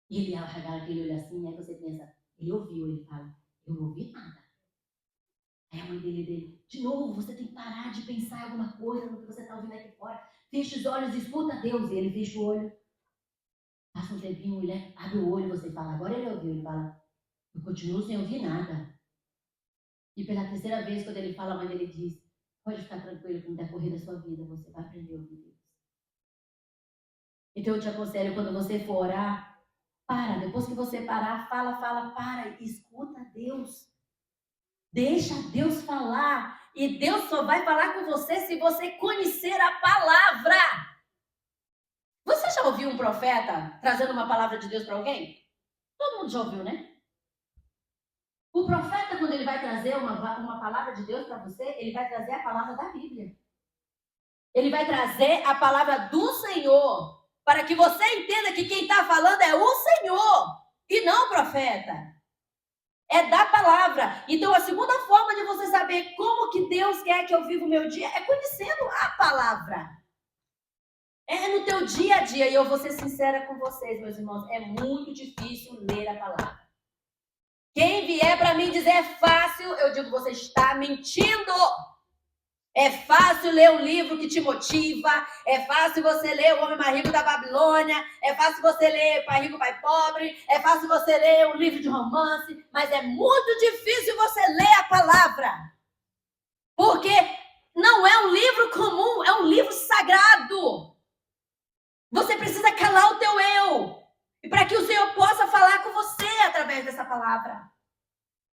E ele arregala aquele olho assim, aí você pensa: ele ouviu, ele fala: eu não ouvi nada. Aí a mãe dele, de novo, você tem que parar de pensar em alguma coisa no que você está ouvindo aqui fora. Fecha os olhos e escuta Deus. E ele fecha o olho. As passa um tempinho, ele abre o olho, você fala, agora ele ouviu. Ele fala, eu continuo sem ouvir nada. E pela terceira vez, quando ele fala, a mãe dele diz, pode ficar tranquilo que no decorrer da sua vida você vai aprender a ouvir Deus. Então eu te aconselho, quando você for orar, para. Depois que você parar, fala, para. Escuta Deus. Deixa Deus falar. E Deus só vai falar com você se você conhecer a palavra. Você já ouviu um profeta trazendo uma palavra de Deus para alguém? Todo mundo já ouviu, né? O profeta, quando ele vai trazer uma palavra de Deus para você, ele vai trazer a palavra da Bíblia. Ele vai trazer a palavra do Senhor, para que você entenda que quem está falando é o Senhor, e não o profeta. É da palavra. Então, a segunda forma de você saber como que Deus quer que eu viva o meu dia é conhecendo a palavra. É no teu dia a dia. E eu vou ser sincera com vocês, meus irmãos, é muito difícil ler a palavra. Quem vier para mim dizer é fácil, eu digo, você está mentindo. É fácil ler um livro que te motiva, é fácil você ler O Homem Mais Rico da Babilônia, é fácil você ler Pai Rico, Pai Pobre, é fácil você ler um livro de romance, mas é muito difícil você ler a palavra. Porque não é um livro comum, é um livro sagrado. Você precisa calar o teu eu, e para que o Senhor possa falar com você através dessa palavra.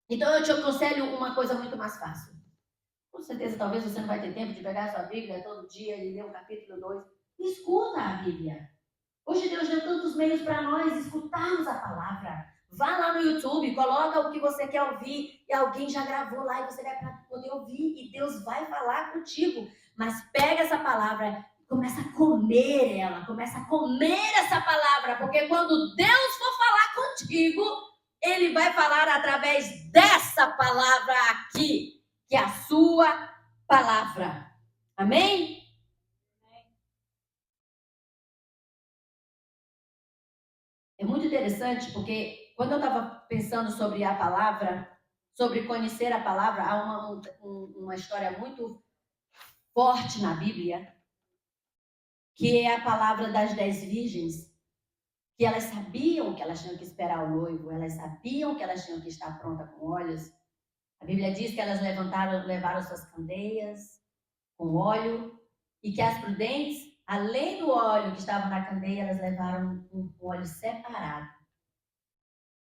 Então eu te aconselho uma coisa muito mais fácil. Com certeza, talvez você não vai ter tempo de pegar a sua Bíblia todo dia e ler um capítulo 2. Escuta a Bíblia. Hoje Deus deu tantos meios para nós escutarmos a palavra. Vá lá no YouTube, coloca o que você quer ouvir e alguém já gravou lá e você vai poder ouvir e Deus vai falar contigo. Mas pega essa palavra e começa a comer ela, começa a comer essa palavra, porque quando Deus for falar contigo, Ele vai falar através dessa palavra aqui, que é a sua palavra. Amém? É muito interessante, porque quando eu estava pensando sobre a palavra, sobre conhecer a palavra, há uma história muito forte na Bíblia, que é a palavra das 10 virgens, que elas sabiam que elas tinham que esperar o noivo, elas sabiam que elas tinham que estar prontas com óleos. A Bíblia diz que elas levaram suas candeias com óleo e que as prudentes, além do óleo que estava na candeia, elas levaram um óleo separado.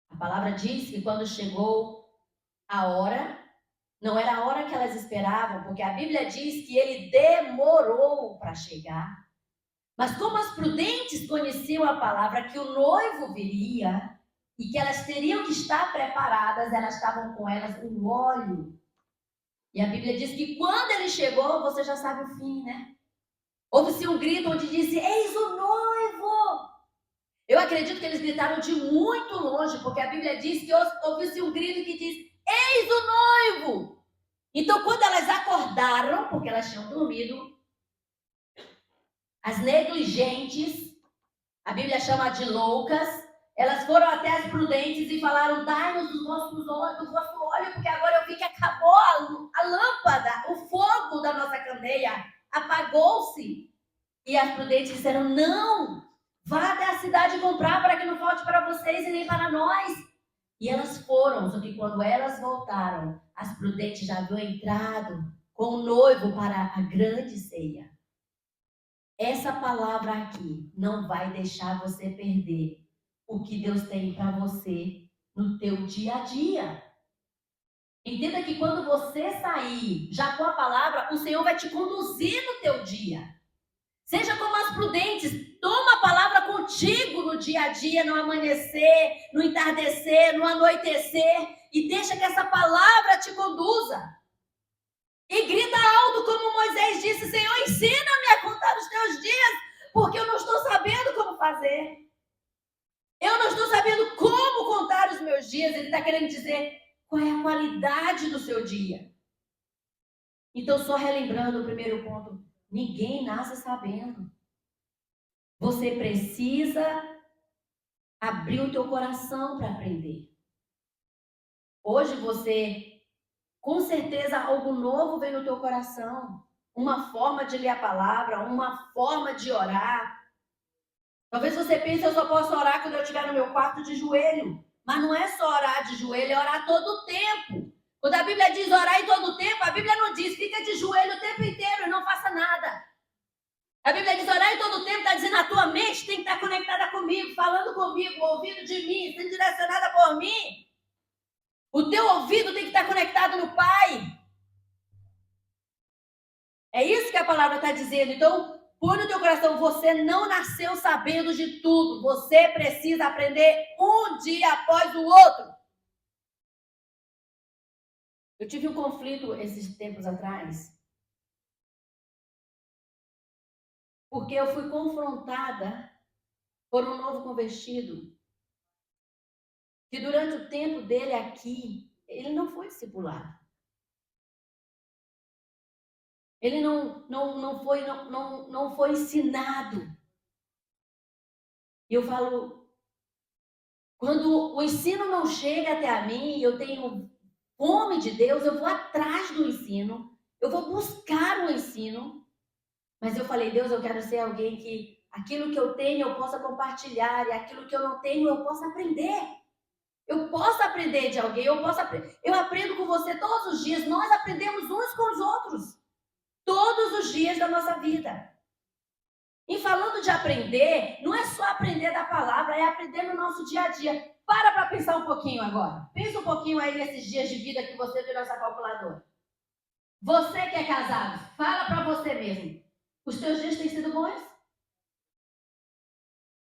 A palavra diz que quando chegou a hora, não era a hora que elas esperavam, porque a Bíblia diz que ele demorou para chegar. Mas como as prudentes conheciam a palavra que o noivo viria e que elas teriam que estar preparadas, elas estavam com elas um óleo. E a Bíblia diz que quando ele chegou, você já sabe o fim, né? Houve-se um grito onde disse, eis o noivo! Eu acredito que eles gritaram de muito longe, porque a Bíblia diz que houve-se um grito que diz, eis o noivo! Então, quando elas acordaram, porque elas tinham dormido, as negligentes, a Bíblia chama de loucas, elas foram até as prudentes e falaram, dai-nos do vosso óleo, porque agora eu vi que acabou a lâmpada, o fogo da nossa candeia apagou-se. E as prudentes disseram, não, vá até a cidade comprar para que não falte para vocês e nem para nós. E elas foram, só que quando elas voltaram, as prudentes já haviam entrado com o noivo para a grande ceia. Essa palavra aqui não vai deixar você perder o que Deus tem para você no teu dia a dia. Entenda que quando você sair já com a palavra, o Senhor vai te conduzir no teu dia. Seja como as prudentes, toma a palavra contigo no dia a dia, no amanhecer, no entardecer, no anoitecer, e deixa que essa palavra te conduza. E grita alto como Moisés disse, Senhor, ensina-me a contar os teus dias, porque eu não estou sabendo como fazer. Eu não estou sabendo como contar os meus dias. Ele está querendo dizer qual é a qualidade do seu dia. Então, só relembrando o primeiro ponto, ninguém nasce sabendo. Você precisa abrir o teu coração para aprender. Hoje você, com certeza, algo novo vem no teu coração. Uma forma de ler a palavra, uma forma de orar. Talvez você pense, eu só posso orar quando eu estiver no meu quarto de joelho. Mas não é só orar de joelho, é orar todo o tempo. Quando a Bíblia diz orar em todo o tempo, a Bíblia não diz fica de joelho o tempo inteiro e não faça nada. A Bíblia diz orar em todo o tempo, está dizendo a tua mente tem que estar conectada comigo, falando comigo, ouvindo de mim, sendo direcionada por mim. O teu ouvido tem que estar conectado no Pai. É isso que a palavra está dizendo. Então, põe no teu coração, você não nasceu sabendo de tudo. Você precisa aprender um dia após o outro. Eu tive um conflito esses tempos atrás. Porque eu fui confrontada por um novo convertido. Que durante o tempo dele aqui, ele não foi discipulado. Ele não foi ensinado. E eu falo, quando o ensino não chega até a mim, eu tenho fome de Deus, eu vou atrás do ensino, eu vou buscar o ensino. Mas eu falei, Deus, eu quero ser alguém que aquilo que eu tenho eu possa compartilhar, e aquilo que eu não tenho eu possa aprender. Eu posso aprender de alguém, eu aprendo com você todos os dias, nós aprendemos uns com os outros. Todos os dias da nossa vida. E falando de aprender, não é só aprender da palavra, é aprender no nosso dia a dia. Para pensar um pouquinho agora. Pensa um pouquinho aí nesses dias de vida que você virou essa calculadora. Você que é casado, fala para você mesmo. Os teus dias têm sido bons?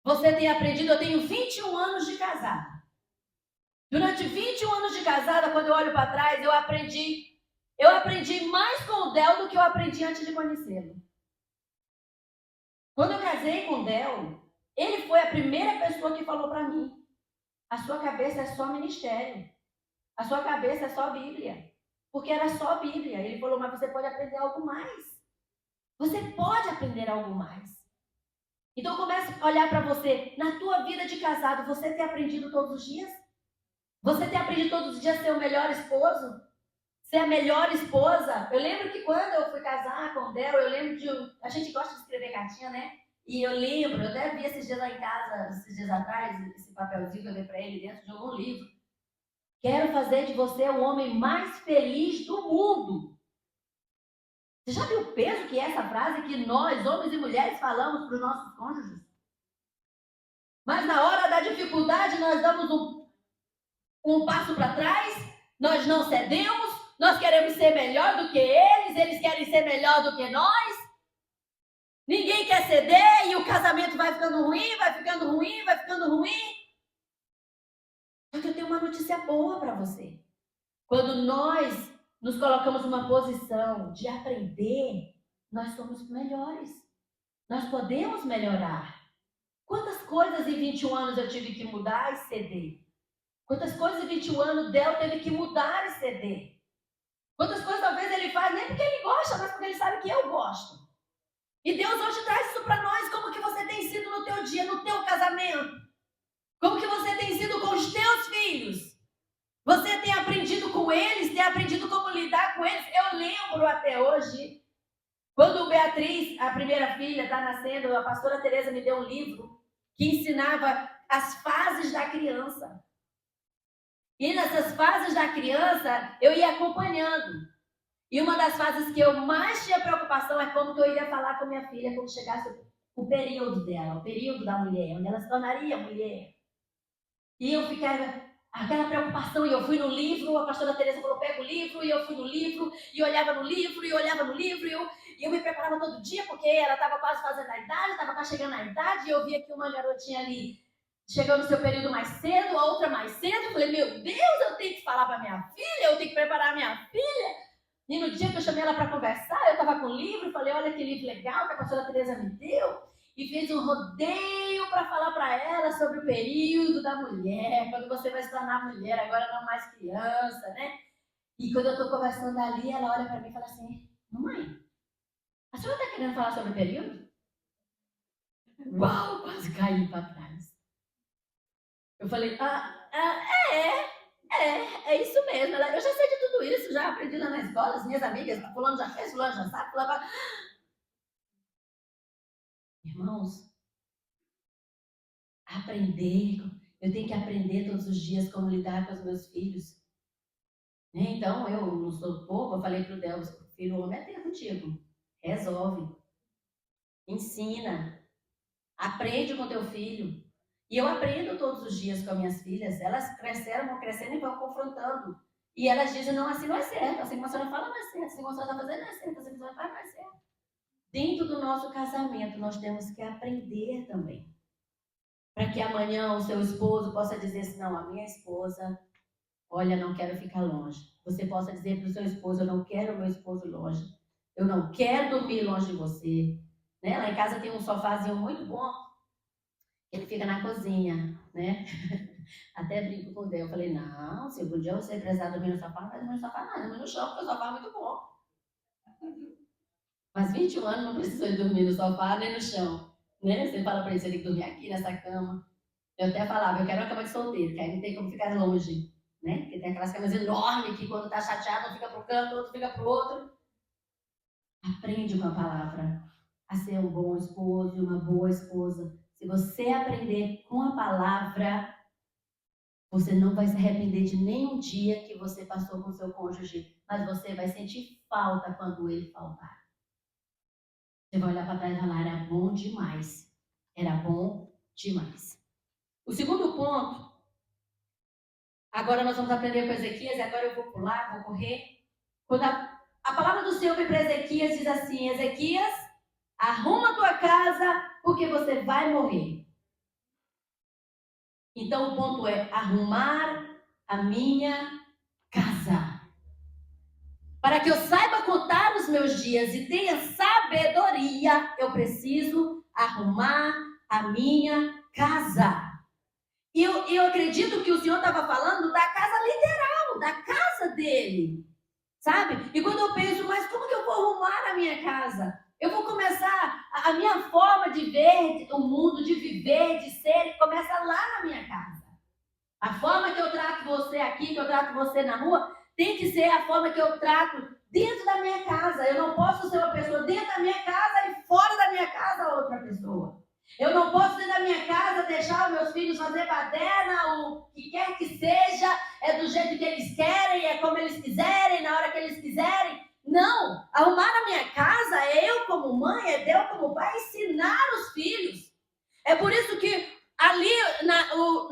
Você tem aprendido, eu tenho 21 anos de casada. Durante 21 anos de casada, quando eu olho para trás, eu aprendi mais com o Del do que eu aprendi antes de conhecê-lo. Quando eu casei com o Del, ele foi a primeira pessoa que falou para mim, a sua cabeça é só ministério, a sua cabeça é só Bíblia, porque era só Bíblia. Ele falou, mas você pode aprender algo mais. Você pode aprender algo mais. Então comece a olhar para você, na tua vida de casado, você tem aprendido todos os dias? Você tem aprendido todos os dias a ser o melhor esposo? Ser a melhor esposa? Eu lembro que quando eu fui casar com o Del, a gente gosta de escrever cartinha, né? E eu lembro, eu até vi esses dias lá em casa, esses dias atrás, esse papelzinho que eu dei para ele dentro de algum livro. Quero fazer de você o homem mais feliz do mundo. Você já viu o peso que é essa frase que nós, homens e mulheres, falamos para os nossos cônjuges? Mas na hora da dificuldade, nós damos um passo para trás, nós não cedemos, nós queremos ser melhor do que eles querem ser melhor do que nós. Ninguém quer ceder e o casamento vai ficando ruim, vai ficando ruim, vai ficando ruim. Só que eu tenho uma notícia boa para você. Quando nós nos colocamos numa posição de aprender, nós somos melhores. Nós podemos melhorar. Quantas coisas em 21 anos eu tive que mudar e ceder? Quantas coisas em 21 anos Del teve que mudar e ceder? Quantas coisas talvez ele faz nem porque ele gosta, mas porque ele sabe que eu gosto. E Deus hoje traz isso para nós. Como que você tem sido no teu dia, no teu casamento? Como que você tem sido com os teus filhos? Você tem aprendido com eles? Tem aprendido como lidar com eles? Eu lembro até hoje, quando Beatriz, a primeira filha, está nascendo, a pastora Tereza me deu um livro que ensinava as fases da criança. E nessas fases da criança, eu ia acompanhando. E uma das fases que eu mais tinha preocupação é como que eu iria falar com minha filha quando chegasse o período dela, o período da mulher, onde ela se tornaria mulher. E eu ficava aquela preocupação, e eu fui no livro, a pastora Tereza falou, pega o livro, e eu fui no livro, e olhava no livro, e olhava no livro, e eu me preparava todo dia, porque ela estava quase fazendo a idade, estava quase chegando na idade, e eu via que uma garotinha ali chegou no seu período mais cedo, a outra mais cedo. Eu falei, meu Deus, eu tenho que falar para minha filha, eu tenho que preparar a minha filha. E no dia que eu chamei ela para conversar, eu estava com o livro, falei, olha que livro legal que a pastora Tereza me deu. E fiz um rodeio para falar para ela sobre o período da mulher, quando você vai se tornar mulher, agora não mais criança, né? E quando eu estou conversando ali, ela olha para mim e fala assim, mamãe, a senhora está querendo falar sobre o período? Uau, quase caí para trás. Eu falei, é isso mesmo. Eu já sei de tudo isso, já aprendi lá na escola, as minhas amigas, fulano já fez, fulano já sabe, fulano... Irmãos, aprender. Eu tenho que aprender todos os dias como lidar com os meus filhos. Então, eu não sou boba, eu falei para o Deus, filho, o homem é ter contigo. Resolve. Ensina. Aprende com teu filho. E eu aprendo todos os dias com as minhas filhas. Elas cresceram, vão crescendo e vão confrontando. E elas dizem, não, assim não é certo. Assim como a senhora fala, não é certo. Assim como a senhora está fazendo, não é certo. Assim como a senhora faz, não é certo. Dentro do nosso casamento, nós temos que aprender também. Para que amanhã o seu esposo possa dizer assim, não, a minha esposa, olha, não quero ficar longe. Você possa dizer para o seu esposo, eu não quero o meu esposo longe. Eu não quero dormir longe de você. Né? Lá em casa tem um sofazinho muito bom. Ele fica na cozinha, né? Até brinco com o Deus. Eu falei, não, se algum dia você precisar dormir no sofá, não vai dormir no sofá, não. Dormir no chão, porque o sofá é muito bom. Mas 21 anos não precisou de dormir no sofá nem no chão. Né? Você fala para ele, você tem que dormir aqui nessa cama. Eu até falava, eu quero uma cama de solteiro, que aí não tem como ficar longe. Né? Porque tem aquelas camas enormes que quando tá chateado, um fica pro canto, outro fica pro outro. Aprende com a palavra a ser um bom esposo e uma boa esposa. Se você aprender com a palavra, você não vai se arrepender de nenhum dia que você passou com seu cônjuge, mas você vai sentir falta quando ele faltar. Você vai olhar para trás e falar, era bom demais. Era bom demais. O segundo ponto, agora nós vamos aprender com Ezequias, e agora eu vou pular, vou correr. Quando a palavra do Senhor vem para Ezequias, diz assim, Ezequias, arruma a tua casa, porque você vai morrer. Então o ponto é arrumar a minha casa. Para que eu saiba contar os meus dias e tenha sabedoria, eu preciso arrumar a minha casa. E eu acredito que o Senhor estava falando da casa literal, da casa dele. Sabe? E quando eu penso, mas como que eu vou arrumar a minha casa? Eu vou começar, a minha forma de ver o mundo, de viver, de ser, começa lá na minha casa. A forma que eu trato você aqui, que eu trato você na rua, tem que ser a forma que eu trato dentro da minha casa. Eu não posso ser uma pessoa dentro da minha casa e fora da minha casa outra pessoa. Eu não posso dentro da minha casa deixar os meus filhos fazer baderna, o que quer que seja, é do jeito que eles querem, é como eles quiserem, na hora que eles quiserem. Não, arrumar a minha casa é eu como mãe, é Deus como pai, ensinar os filhos. É por isso que ali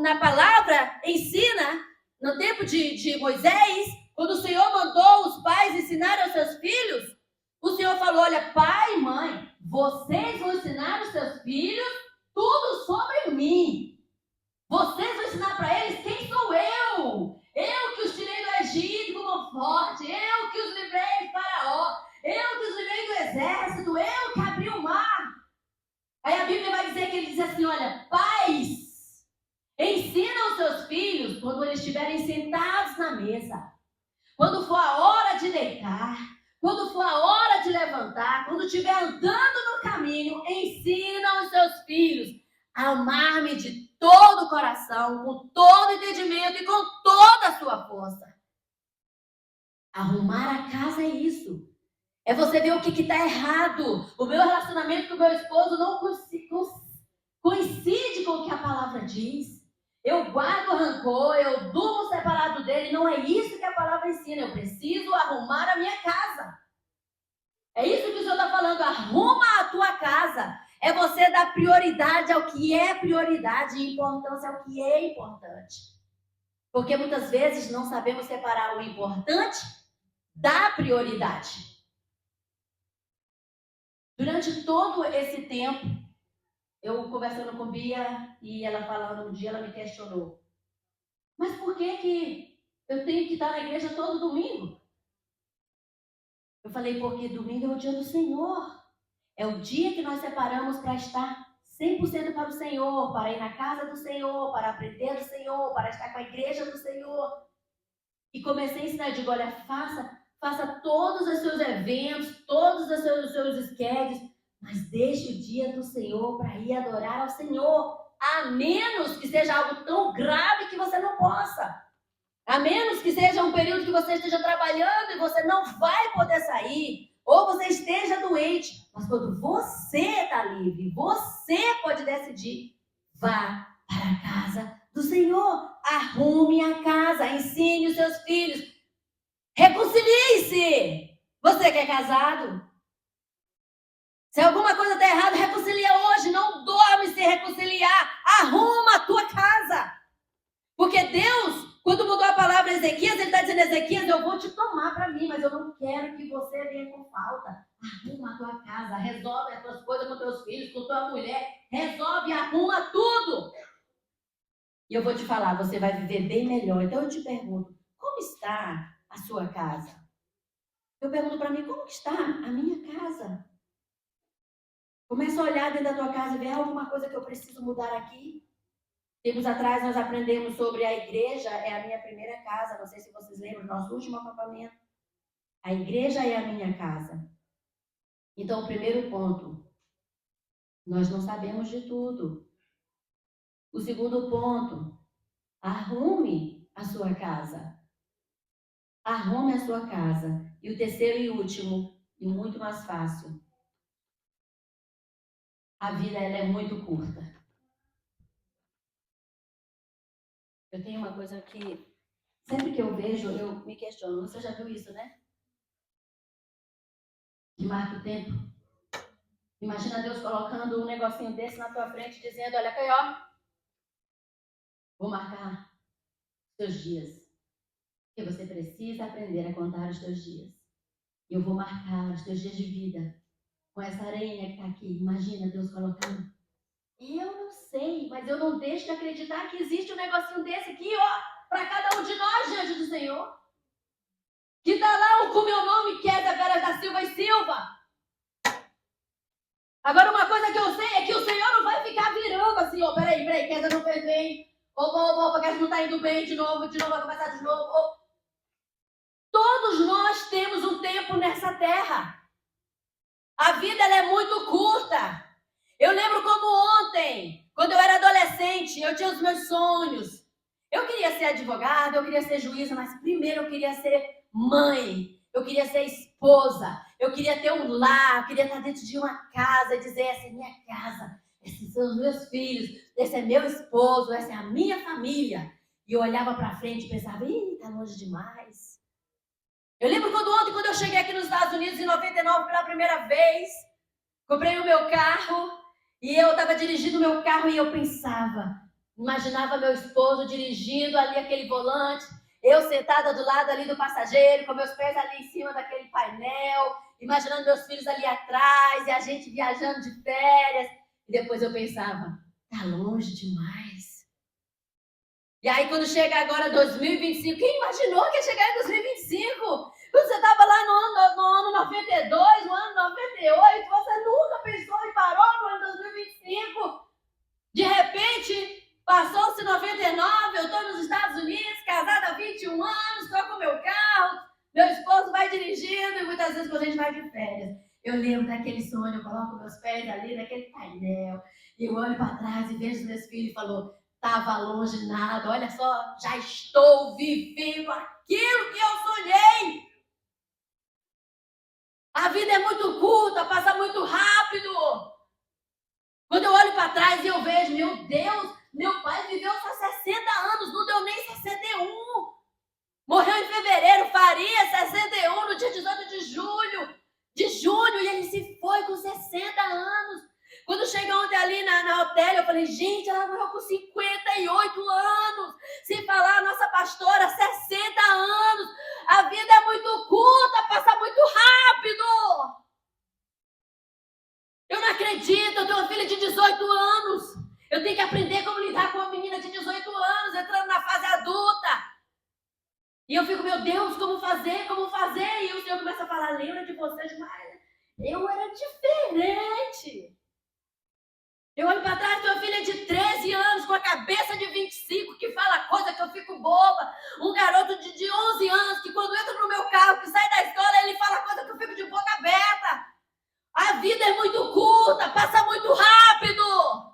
na palavra ensina, no tempo de Moisés, quando o Senhor mandou os pais ensinarem aos seus filhos, o Senhor falou, olha, pai e mãe, vocês vão ensinar os seus filhos tudo sobre mim. Vocês vão ensinar para eles quem sou eu. Eu que os tirei do Egito como forte. Eu que os livrei de Faraó. Eu que os livrei do exército. Eu que abri o mar. Aí a Bíblia vai dizer que ele diz assim, olha, pais, ensinam os seus filhos quando eles estiverem sentados na mesa. Quando for a hora de deitar. Quando for a hora de levantar, quando estiver andando no caminho, ensina os seus filhos a amar-me de todo o coração, com todo o entendimento e com toda a sua força. Arrumar a casa é isso. É você ver o que está errado. O meu relacionamento com o meu esposo não coincide com o que a palavra diz. Eu guardo rancor, eu durmo separado dele. Não é isso que a palavra ensina. Eu preciso arrumar a minha casa. É isso que o Senhor está falando. Arruma a tua casa. É você dar prioridade ao que é prioridade e importância ao que é importante. Porque muitas vezes não sabemos separar o importante da prioridade. Durante todo esse tempo, eu conversando com Bia e ela falando um dia, ela me questionou. Mas por que eu tenho que estar na igreja todo domingo? Eu falei, porque domingo é o dia do Senhor. É o dia que nós separamos para estar 100% para o Senhor, para ir na casa do Senhor, para aprender do Senhor, para estar com a igreja do Senhor. E comecei a ensinar, eu digo, olha, faça todos os seus eventos, todos os seus schedules, mas deixe o dia do Senhor para ir adorar ao Senhor, a menos que seja algo tão grave que você não possa. A menos que seja um período que você esteja trabalhando e você não vai poder sair, ou você esteja doente. Mas quando você está livre, você pode decidir, vá para para a casa do Senhor. Arrume a casa, ensine os seus filhos. Reconcilie-se. Você que é casado. Se alguma coisa está errada, reconcilia hoje. Não dorme sem reconciliar. Arruma a tua casa. Porque Deus, quando mudou a palavra a Ezequias, ele está dizendo, Ezequias, eu vou te tomar para mim, mas eu não quero que você venha com falta. Arruma a tua casa, resolve as tuas coisas com teus filhos, com tua mulher. Resolve, arruma tudo. E eu vou te falar, você vai viver bem melhor. Então eu te pergunto, como está a sua casa? Eu pergunto para mim, como está a minha casa? Começa a olhar dentro da tua casa e ver alguma coisa que eu preciso mudar aqui. Tempos atrás nós aprendemos sobre a igreja, é a minha primeira casa. Não sei se vocês lembram do nosso último acampamento. A igreja é a minha casa. Então, o primeiro ponto, nós não sabemos de tudo. O segundo ponto, arrume a sua casa. Arrume a sua casa. E o terceiro e último, e muito mais fácil, a vida ela é muito curta. Eu tenho uma coisa que, sempre que eu vejo, eu me questiono. Você já viu isso, né? Que marca o tempo. Imagina Deus colocando um negocinho desse na tua frente, dizendo, olha aqui, ó. Vou marcar os teus dias. Porque você precisa aprender a contar os teus dias. E eu vou marcar os teus dias de vida. Com essa areinha que está aqui. Imagina Deus colocando. Eu não sei, mas eu não deixo de acreditar que existe um negocinho desse aqui, ó, para cada um de nós diante do Senhor. Que está lá com o meu nome, Kézia Vera da Silva e Silva. Agora, uma coisa que eu sei é que o Senhor não vai ficar virando assim, ó, peraí, Kézia não fez bem. Opa, Kézia não está indo bem de novo, vai começar de novo. Oh. Todos nós temos um tempo nessa terra. A vida ela é muito curta. Eu lembro como ontem, quando eu era adolescente, eu tinha os meus sonhos. Eu queria ser advogada, eu queria ser juíza, mas primeiro eu queria ser mãe. Eu queria ser esposa. Eu queria ter um lar, eu queria estar dentro de uma casa e dizer, essa é minha casa, esses são os meus filhos, esse é meu esposo, essa é a minha família. E eu olhava para frente e pensava, ih, tá longe demais. Eu lembro quando eu cheguei aqui nos Estados Unidos em 99 pela primeira vez, comprei o meu carro. E eu estava dirigindo o meu carro e eu pensava, imaginava meu esposo dirigindo ali aquele volante, eu sentada do lado ali do passageiro, com meus pés ali em cima daquele painel, imaginando meus filhos ali atrás, e a gente viajando de férias. E depois eu pensava, tá longe demais. E aí quando chega agora 2025, quem imaginou que ia chegar em 2025? Quando você estava lá no ano 92, no ano 98, você nunca pensou e parou no ano 2025. De repente, passou-se 99, eu estou nos Estados Unidos, casada há 21 anos, estou com meu carro, meu esposo vai dirigindo e muitas vezes quando a gente vai de férias, eu lembro daquele sonho, eu coloco meus pés ali naquele painel, e eu olho para trás e vejo meus filhos e falo, estava longe nada, olha só, já estou vivendo aquilo que eu sonhei. A vida é muito curta, passa muito rápido. Quando eu olho para trás e eu vejo, meu Deus, meu pai viveu só 60 anos, não deu nem 61. Morreu em fevereiro, faria 61 no dia 18 de junho, e ele se foi com 60 anos. Quando chega ontem ali na Otélia, eu falei, gente, ela morreu com 58 anos. Se falar a nossa pastora, 60 anos. A vida é muito curta, passa muito rápido. Eu não acredito, eu tenho uma filha de 18 anos. Eu tenho que aprender como lidar com uma menina de 18 anos, entrando na fase adulta. E eu fico, meu Deus, como fazer? E o Senhor começa a falar, lembra de você demais? Eu era diferente. Eu olho para trás, tenho uma filha de 13 anos, com a cabeça de 25, que fala coisa que eu fico boba. Um garoto de 11 anos, que quando entra no meu carro, que sai da escola, ele fala coisa que eu fico de boca aberta. A vida é muito curta, passa muito rápido.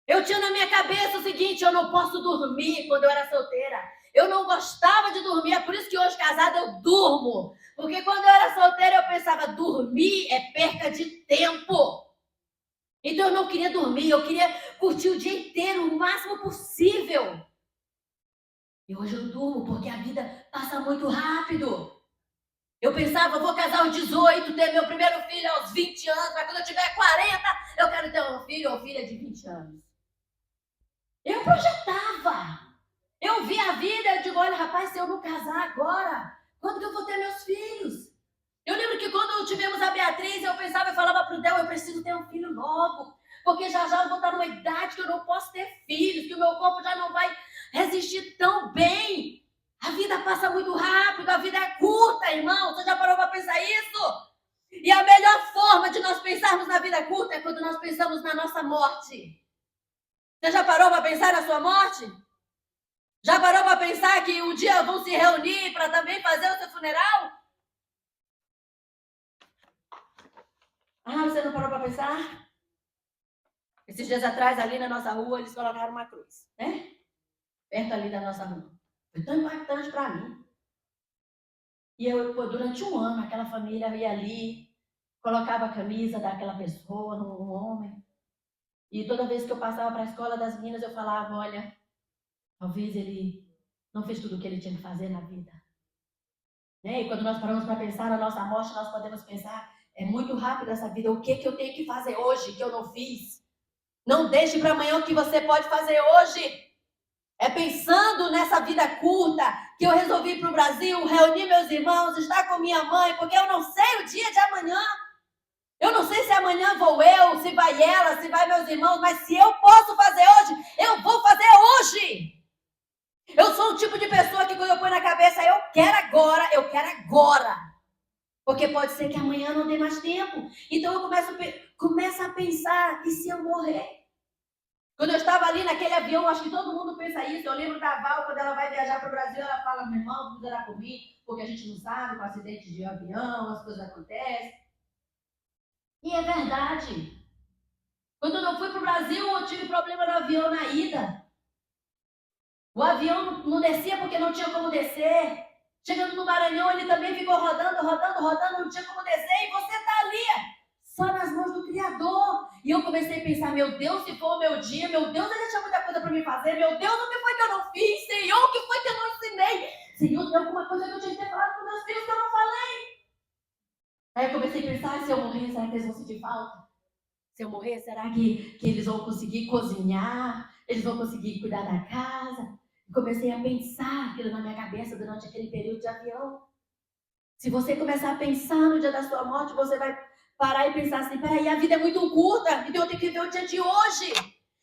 Eu tinha na minha cabeça o seguinte, eu não posso dormir quando eu era solteira. Eu não gostava de dormir, é por isso que hoje casada eu durmo. Porque quando eu era solteira eu pensava, dormir é perca de tempo. Então eu não queria dormir, eu queria curti o dia inteiro, o máximo possível. E hoje eu durmo porque a vida passa muito rápido. Eu pensava, vou casar aos 18, ter meu primeiro filho aos 20 anos, mas quando eu tiver 40, eu quero ter um filho ou filha de 20 anos. Eu projetava. Eu vi a vida, eu digo, olha, rapaz, se eu não casar agora, quando que eu vou ter meus filhos? Eu lembro que quando tivemos a Beatriz, eu pensava e falava para o Del, eu preciso ter um filho logo, porque já já eu vou estar numa idade que eu não posso ter filhos, que o meu corpo já não vai resistir tão bem. A vida passa muito rápido, a vida é curta, irmão. Você já parou para pensar isso? E a melhor forma de nós pensarmos na vida curta é quando nós pensamos na nossa morte. Você já parou para pensar na sua morte? Já parou para pensar que um dia vão se reunir para também fazer o seu funeral? Ah, você não parou para pensar? Esses dias atrás, ali na nossa rua, eles colocaram uma cruz, né? Perto ali da nossa rua. Foi tão impactante para mim. E eu, durante um ano, aquela família ia ali, colocava a camisa daquela pessoa, num homem. E toda vez que eu passava para a escola das meninas, eu falava, olha, talvez ele não fez tudo o que ele tinha que fazer na vida. Né? E quando nós paramos para pensar na nossa morte, nós podemos pensar, é muito rápido essa vida, o que eu tenho que fazer hoje que eu não fiz? Não deixe para amanhã o que você pode fazer hoje. É pensando nessa vida curta que eu resolvi ir para o Brasil, reunir meus irmãos, estar com minha mãe, porque eu não sei o dia de amanhã. Eu não sei se amanhã vou eu, se vai ela, se vai meus irmãos, mas se eu posso fazer hoje, eu vou fazer hoje. Eu sou o tipo de pessoa que quando eu ponho na cabeça, eu quero agora. Porque pode ser que amanhã não dê mais tempo. Então eu começo a pensar, e se eu morrer? Quando eu estava ali naquele avião, acho que todo mundo pensa isso. Eu lembro da Val, quando ela vai viajar para o Brasil, ela fala, meu irmão, tudo era comigo, porque a gente não sabe, com acidente de avião, as coisas acontecem. E é verdade. Quando eu não fui para o Brasil, eu tive problema no avião na ida. O avião não descia porque não tinha como descer. Chegando no Maranhão, ele também ficou rodando, não tinha como descer. E você está ali, só nas mãos do Criador. E eu comecei a pensar, meu Deus, se for o meu dia, meu Deus, ele tinha muita coisa para me fazer. Meu Deus, o que foi que eu não fiz? Senhor, o que foi que eu não ensinei? Senhor, tem alguma coisa que eu tinha que ter falado para meus filhos que eu não falei. Aí eu comecei a pensar, se eu morrer, será que eles vão sentir falta? Se eu morrer, será que eles vão conseguir cozinhar? Eles vão conseguir cuidar da casa? Comecei a pensar aquilo na minha cabeça durante aquele período de avião. Se você começar a pensar no dia da sua morte, você vai parar e pensar assim, peraí, a vida é muito curta, então eu tenho que viver o dia de hoje.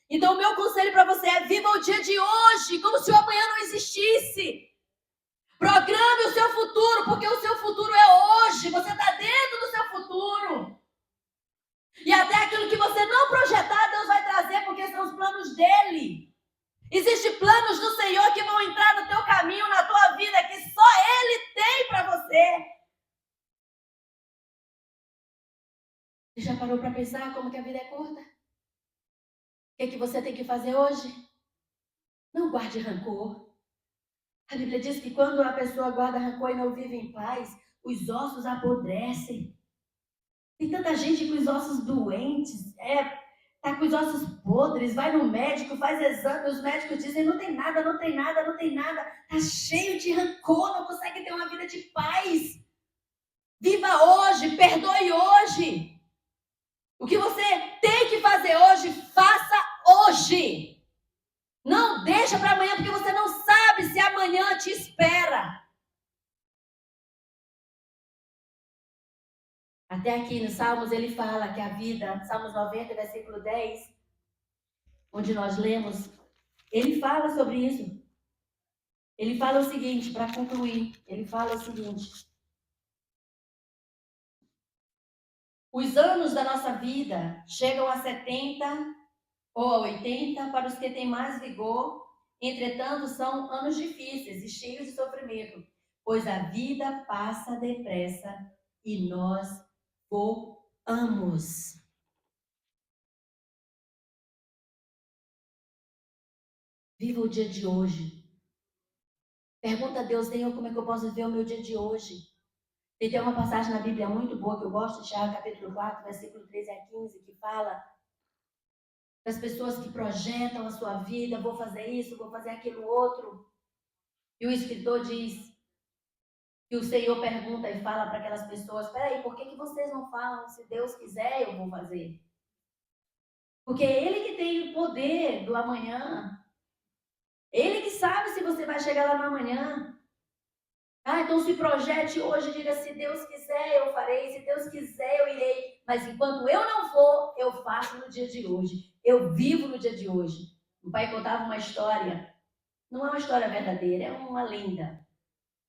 Então o meu conselho para você é, viva o dia de hoje, como se o amanhã não existisse. Programe o seu futuro, porque o seu futuro é hoje, você está dentro do seu futuro. E até aquilo que você não projetar, Deus vai trazer, porque são os planos dele. Existem planos do Senhor que vão entrar no teu caminho, na tua vida, que só Ele tem para você. Você já parou para pensar como que a vida é curta? O que você tem que fazer hoje? Não guarde rancor. A Bíblia diz que quando a pessoa guarda rancor e não vive em paz, os ossos apodrecem. Tem tanta gente com os ossos doentes, tá com os ossos podres, vai no médico, faz exame, os médicos dizem não tem nada, tá cheio de rancor, não consegue ter uma vida de paz. Viva hoje, perdoe hoje. O que você tem que fazer hoje, faça hoje. Não deixa para amanhã, porque você não sabe se amanhã te espera. Até aqui no Salmos ele fala que a vida, Salmos 90, versículo 10, onde nós lemos, ele fala sobre isso. Ele fala o seguinte, para concluir, ele fala o seguinte. Os anos da nossa vida chegam a 70 ou a 80 para os que têm mais vigor, entretanto são anos difíceis e cheios de sofrimento, pois a vida passa depressa e nós voamos. Viva o dia de hoje. Pergunta a Deus, Senhor, como é que eu posso viver o meu dia de hoje? E tem uma passagem na Bíblia muito boa que eu gosto, Tiago, capítulo 4, versículo 13 a 15, que fala das pessoas que projetam a sua vida, vou fazer isso, vou fazer aquilo outro. E o escritor diz que o Senhor pergunta e fala para aquelas pessoas, peraí, por que vocês não falam? Se Deus quiser, eu vou fazer. Porque é Ele que tem o poder do amanhã. Ele que sabe se você vai chegar lá no amanhã. Então se projete hoje, diga, se Deus quiser, eu farei, se Deus quiser, eu irei. Mas enquanto eu não for, eu faço no dia de hoje. Eu vivo no dia de hoje. O pai contava uma história, não é uma história verdadeira, é uma lenda.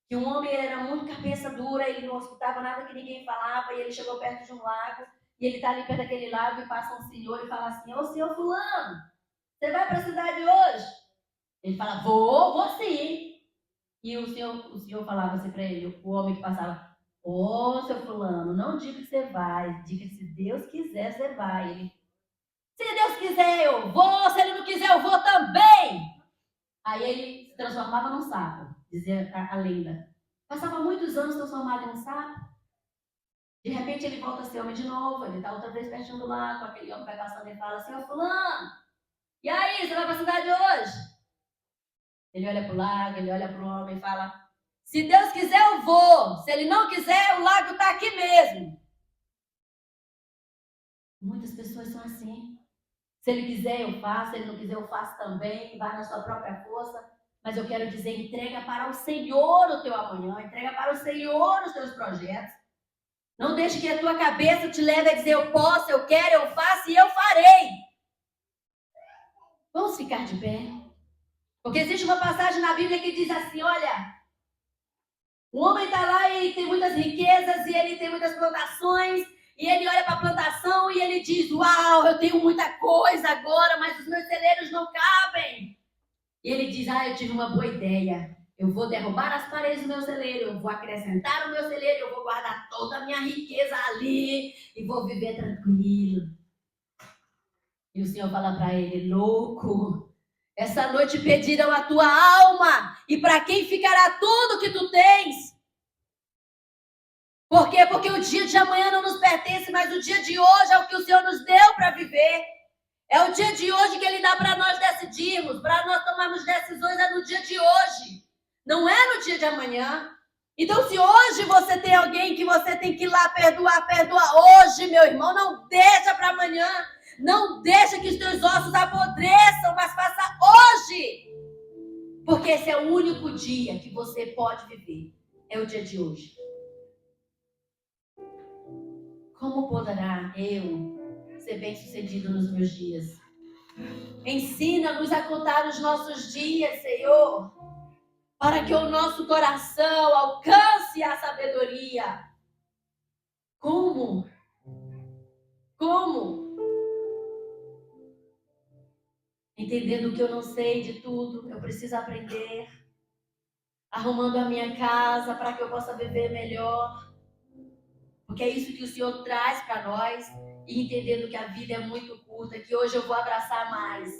Que um homem era muito cabeça dura, ele não escutava nada que ninguém falava, e ele chegou perto de um lago, e ele está ali perto daquele lago, e passa um senhor e fala assim, ô senhor fulano, você vai para a cidade hoje? Ele fala, vou sim. E o senhor falava assim para ele, o homem que passava, ô seu fulano, não diga que você vai, diga que se Deus quiser, você vai. Ele, se Deus quiser, eu vou, se ele não quiser, eu vou também. Aí ele se transformava num sapo, dizia a lenda. Passava muitos anos transformado em um sapo. De repente ele volta a ser homem de novo, ele está outra vez pertinho do lago, aquele homem vai passando e fala, senhor fulano, e aí, você vai para a cidade hoje? Ele olha para o lago, ele olha para o homem e fala, se Deus quiser eu vou, se ele não quiser o lago está aqui mesmo. Muitas pessoas são assim. Se ele quiser eu faço, se ele não quiser eu faço também, vai na sua própria força. Mas eu quero dizer, entrega para o Senhor o teu amanhã, entrega para o Senhor os teus projetos. Não deixe que a tua cabeça te leve a dizer, eu posso, eu quero, eu faço e eu farei. Vamos ficar de pé. Porque existe uma passagem na Bíblia que diz assim, olha, o homem está lá e tem muitas riquezas e ele tem muitas plantações e ele olha para a plantação e ele diz, uau, eu tenho muita coisa agora, mas os meus celeiros não cabem. E ele diz, eu tive uma boa ideia, eu vou derrubar as paredes do meu celeiro, eu vou acrescentar o meu celeiro, eu vou guardar toda a minha riqueza ali e vou viver tranquilo. E o Senhor fala para ele, louco, essa noite pediram a tua alma, e para quem ficará tudo que tu tens? Por quê? Porque o dia de amanhã não nos pertence, mas o dia de hoje é o que o Senhor nos deu para viver. É o dia de hoje que Ele dá para nós decidirmos, para nós tomarmos decisões, é no dia de hoje. Não é no dia de amanhã. Então, se hoje você tem alguém que você tem que ir lá perdoar, perdoa hoje, meu irmão, não deixa para amanhã. Não deixa que os teus ossos apodreçam, mas faça hoje. Porque esse é o único dia que você pode viver. É o dia de hoje. Como poderá eu ser bem-sucedido nos meus dias? Ensina-nos a contar os nossos dias, Senhor, para que o nosso coração alcance a sabedoria. Como? Entendendo que eu não sei de tudo, eu preciso aprender. Arrumando a minha casa para que eu possa viver melhor. Porque é isso que o Senhor traz para nós. E entendendo que a vida é muito curta, que hoje eu vou abraçar mais.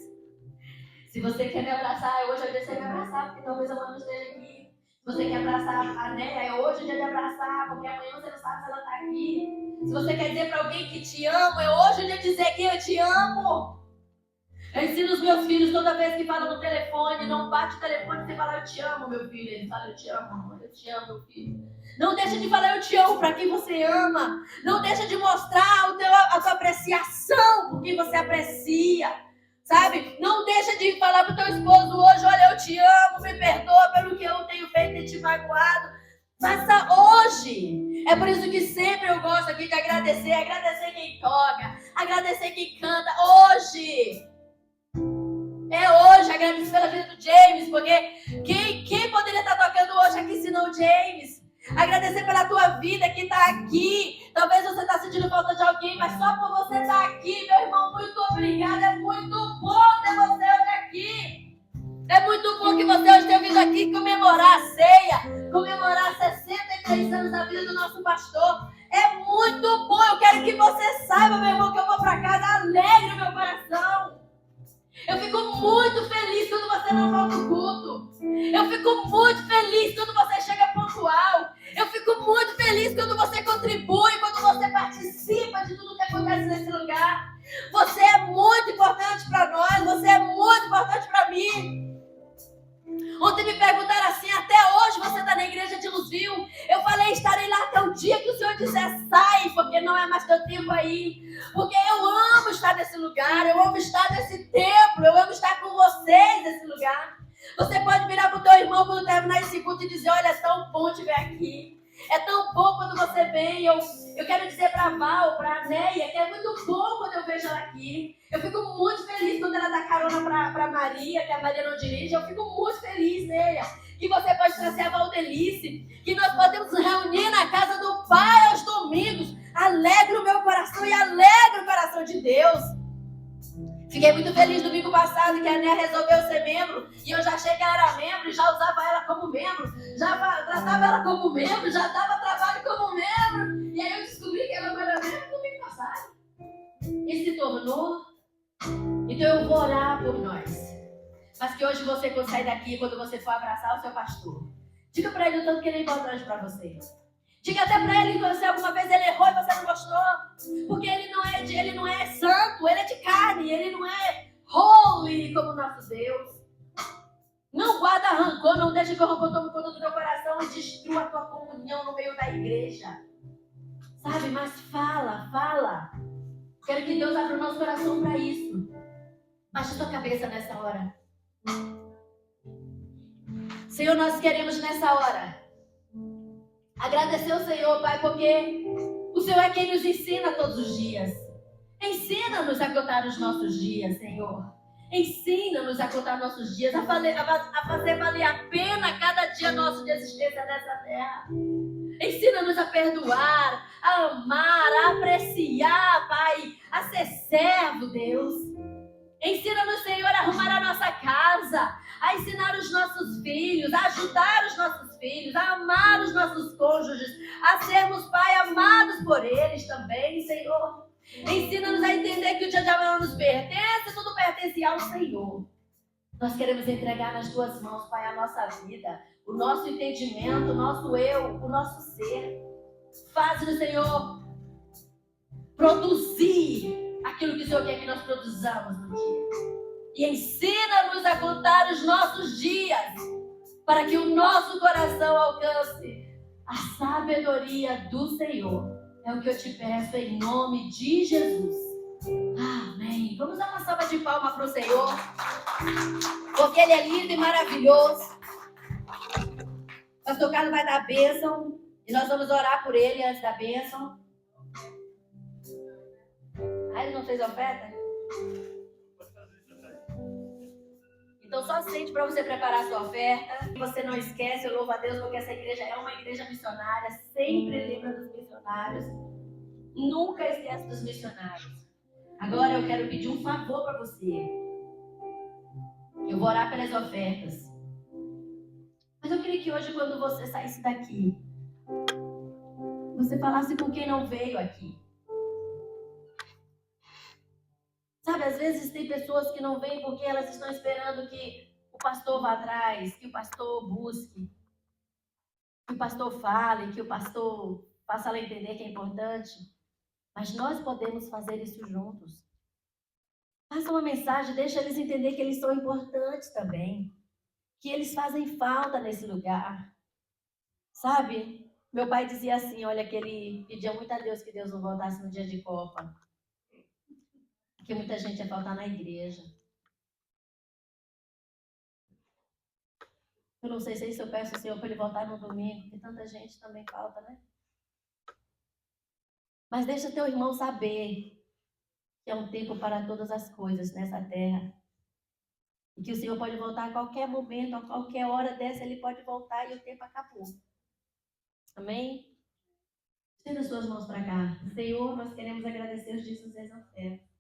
Se você quer me abraçar, hoje é o dia de você me abraçar, porque talvez amanhã não esteja aqui. Se você quer abraçar a Néia, é hoje o dia de abraçar, porque amanhã você não sabe se ela está aqui. Se você quer dizer para alguém que te amo, é hoje o dia de dizer que eu te amo. Eu ensino os meus filhos, toda vez que falam no telefone, não bate o telefone e você fala, eu te amo, meu filho. Ele fala, eu te amo, amor, eu te amo, meu filho. Não deixa de falar, eu te amo, para quem você ama. Não deixa de mostrar a tua apreciação por quem você aprecia. Sabe? Não deixa de falar pro teu esposo hoje, olha, eu te amo, me perdoa pelo que eu tenho feito e te magoado. Faça hoje. É por isso que sempre eu gosto aqui de agradecer. Agradecer quem toca, agradecer quem canta. Hoje. É hoje, agradeço pela vida do James, porque quem poderia estar tocando hoje aqui se não o James? Agradecer pela tua vida que está aqui. Talvez você está sentindo falta de alguém, mas só por você estar aqui, meu irmão, muito obrigado. É muito bom ter você hoje aqui. É muito bom que você hoje tenha vindo aqui comemorar a ceia, comemorar 63 anos da vida do nosso pastor. É muito bom. Eu quero que você saiba, meu irmão, que eu vou para casa alegre no meu coração. Eu fico muito feliz quando você não falta o culto. Eu fico muito feliz quando você chega pontual. Eu fico muito feliz quando você contribui, quando você participa de tudo que acontece nesse lugar. Você é muito importante para eu disser sai, porque não é mais teu tempo aí. Porque eu amo estar nesse lugar, eu amo estar nesse templo, eu amo estar com vocês nesse lugar. Você pode virar pro teu irmão quando terminar esse culto e dizer, olha, é tão bom te ver aqui. É tão bom quando você vem. Eu quero dizer pra Val, pra Neia, que é muito bom quando eu vejo ela aqui. Eu fico muito feliz quando ela dá carona pra Maria, que a Maria não dirige. Eu fico muito feliz, Neia, que você pode trazer a Valdelice, que nós podemos nos reunir na casa do Pai aos domingos. Alegra o meu coração e alegra o coração de Deus. Fiquei muito feliz domingo passado que a Néia resolveu ser membro e eu já achei que ela era membro e já usava ela como membro, já tratava ela como membro, já dava trabalho como membro. E aí eu descobri que ela não era membro domingo passado. E se tornou. Então eu vou orar por nós. Mas que hoje você, quando sair daqui, quando você for abraçar o seu pastor, diga pra ele o tanto que ele é importante pra você. Diga até pra ele que se alguma vez ele errou e você não gostou. Porque ele não é santo, ele é de carne, ele não é holy como nosso Deus. Não guarda rancor, não deixe que o rancor tome conta do teu coração e destrua a tua comunhão no meio da igreja. Sabe, mas fala. Quero que Deus abra o nosso coração pra isso. Baixa a tua cabeça nessa hora. Senhor, nós queremos nessa hora agradecer ao Senhor, Pai, porque o Senhor é quem nos ensina todos os dias. Ensina-nos a contar os nossos dias, Senhor. Ensina-nos a contar nossos dias, a fazer valer a pena cada dia nosso de existência nessa terra. Ensina-nos a perdoar, a amar, a apreciar, Pai, a ser servo, Deus. Ensina-nos, Senhor, a arrumar a nossa casa, a ensinar os nossos filhos, a ajudar os nossos filhos, a amar os nossos cônjuges, a sermos, Pai, amados por eles também, Senhor. Ensina-nos a entender que o dia de amanhã não nos pertence, tudo pertence ao Senhor. Nós queremos entregar nas Tuas mãos, Pai, a nossa vida, o nosso entendimento, o nosso eu, o nosso ser. Faz-nos, Senhor, produzir aquilo que o Senhor quer que nós produzamos no dia. E ensina-nos a contar os nossos dias, para que o nosso coração alcance a sabedoria do Senhor. É o que eu te peço em nome de Jesus. Amém. Vamos dar uma salva de palmas para o Senhor, porque Ele é lindo e maravilhoso. O pastor Carlos vai dar a bênção e nós vamos orar por ele antes da bênção. Ele não fez oferta? Então só sente para você preparar a sua oferta. Você não esquece, eu louvo a Deus, porque essa igreja é uma igreja missionária. Sempre lembra dos missionários. Nunca esquece dos missionários. Agora eu quero pedir um favor para você. Eu vou orar pelas ofertas. Mas eu queria que hoje, quando você saísse daqui, você falasse com quem não veio aqui. Sabe, às vezes tem pessoas que não vêm porque elas estão esperando que o pastor vá atrás, que o pastor busque, que o pastor fale, que o pastor faça ela entender que é importante. Mas nós podemos fazer isso juntos. Faça uma mensagem, deixa eles entender que eles são importantes também. Que eles fazem falta nesse lugar. Sabe? Meu pai dizia assim, olha, que ele pedia muito a Deus que Deus não voltasse no dia de Copa. Porque muita gente ia faltar na igreja. Eu não sei se eu peço ao Senhor para ele voltar no domingo, porque tanta gente também falta, né? Mas deixa teu irmão saber que é um tempo para todas as coisas nessa terra. E que o Senhor pode voltar a qualquer momento, a qualquer hora dessa, Ele pode voltar e o tempo acabou. Amém? Estenda as suas mãos para cá. Senhor, nós queremos agradecer os dízimos e as ofertas.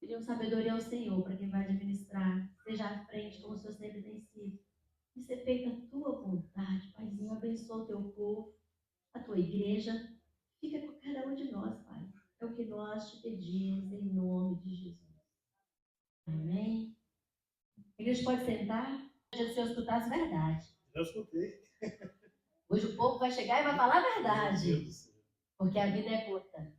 Pedimos sabedoria ao Senhor para quem vai administrar. Seja à frente, como o Senhor sempre tem sido. E ser feita a tua vontade, Paizinho. Abençoa o teu povo, a tua igreja. Fica com cada um de nós, Pai. É o que nós te pedimos em nome de Jesus. Amém? A igreja pode sentar? Hoje o Senhor escutar as verdades. Eu escutei. Hoje o povo vai chegar e vai falar a verdade. Porque a vida é curta.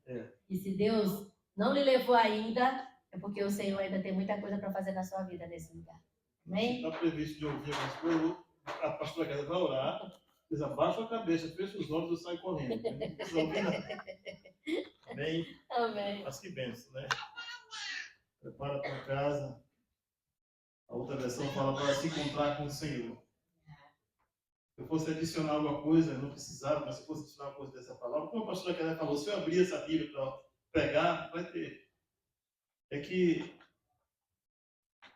E se Deus não lhe levou ainda, é porque o Senhor ainda tem muita coisa para fazer na sua vida nesse lugar. Amém? Está previsto de ouvir algumas coisas. A pastora Casa vai orar. Vocês abaixam a cabeça, fecham os olhos e saem correndo. Não precisa ouvir nada. Amém? Amém. Mas que benção, né? Prepara para casa. A outra versão fala para se encontrar com o Senhor. Se eu fosse adicionar alguma coisa, não precisava, mas se fosse adicionar alguma coisa dessa palavra, como a pastora Kelly falou, se eu abrir essa Bíblia para pregar, vai ter. É que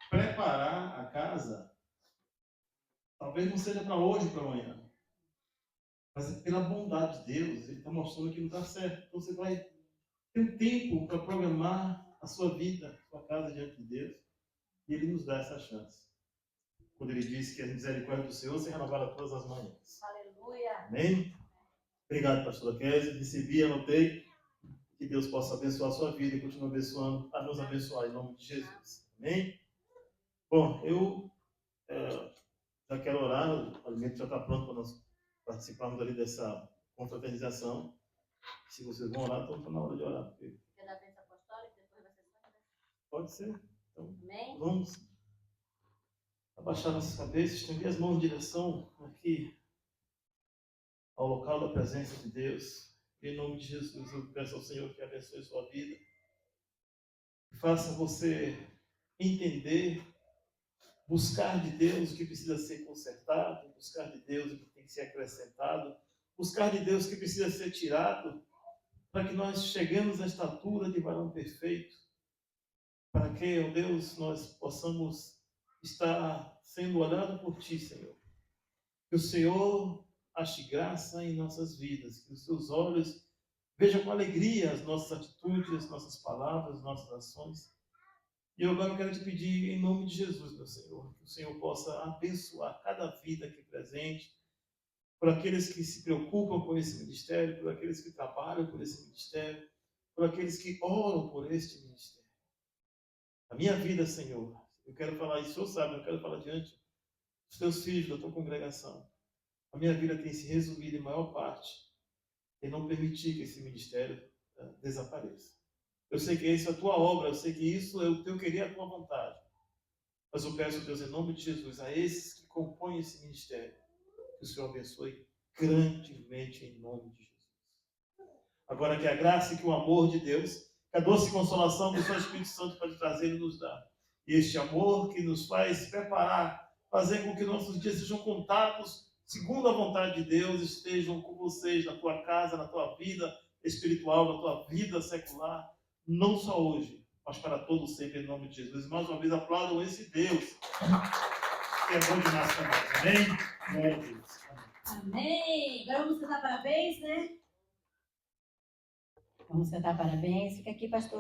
preparar a casa, talvez não seja para hoje, para amanhã. Mas é pela bondade de Deus, Ele está mostrando que não está certo. Então você vai ter um tempo para programar a sua vida, a sua casa diante de Deus. E Ele nos dá essa chance. Quando Ele diz que a misericórdia do Senhor se renovará todas as manhãs. Aleluia. Amém? Obrigado, pastora Kézia. Recebi, anotei. Que Deus possa abençoar a sua vida e continue abençoando, a nos abençoar em nome de Jesus. Amém? Bom, eu já quero orar. O alimento já está pronto para nós participarmos ali dessa confraternização. Se vocês vão orar, então está na hora de orar. Porque... Quer dar a bênção apostólica, depois você só... Pode ser. Então, Amém? vamos abaixar nossas cabeças, estender as mãos em direção aqui ao local da presença de Deus. Em nome de Jesus, eu peço ao Senhor que abençoe sua vida. Que faça você entender, buscar de Deus o que precisa ser consertado, buscar de Deus o que tem que ser acrescentado, buscar de Deus o que precisa ser tirado, para que nós cheguemos à estatura de varão perfeito, para que, ó Deus, nós possamos estar sendo olhado por Ti, Senhor. Que o Senhor ache graça em nossas vidas, que os Seus olhos vejam com alegria as nossas atitudes, as nossas palavras, as nossas ações. E eu agora quero te pedir, em nome de Jesus, meu Senhor, que o Senhor possa abençoar cada vida aqui presente, por aqueles que se preocupam com esse ministério, por aqueles que trabalham por esse ministério, por aqueles que oram por este ministério. A minha vida, Senhor, eu quero falar isso, o Senhor sabe, eu quero falar diante dos teus filhos, da tua congregação. A minha vida tem se resumido em maior parte em não permitir que esse ministério desapareça. Eu sei que isso é a tua obra, eu sei que isso é o teu querer, a tua vontade. Mas eu peço, Deus, em nome de Jesus, a esses que compõem esse ministério, que o Senhor abençoe grandemente em nome de Jesus. Agora que a graça e que o amor de Deus, que a doce consolação do seu Espírito Santo pode trazer e nos dar. E este amor que nos faz preparar, fazer com que nossos dias sejam contados segundo a vontade de Deus, estejam com vocês na tua casa, na tua vida espiritual, na tua vida secular, não só hoje, mas para todos sempre, em nome de Jesus. Mais uma vez, aplaudam esse Deus, que é bom demais para nós. Amém? Glória a Deus. Amém. Agora vamos cantar parabéns, né? Vamos cantar parabéns. Fica aqui, pastor.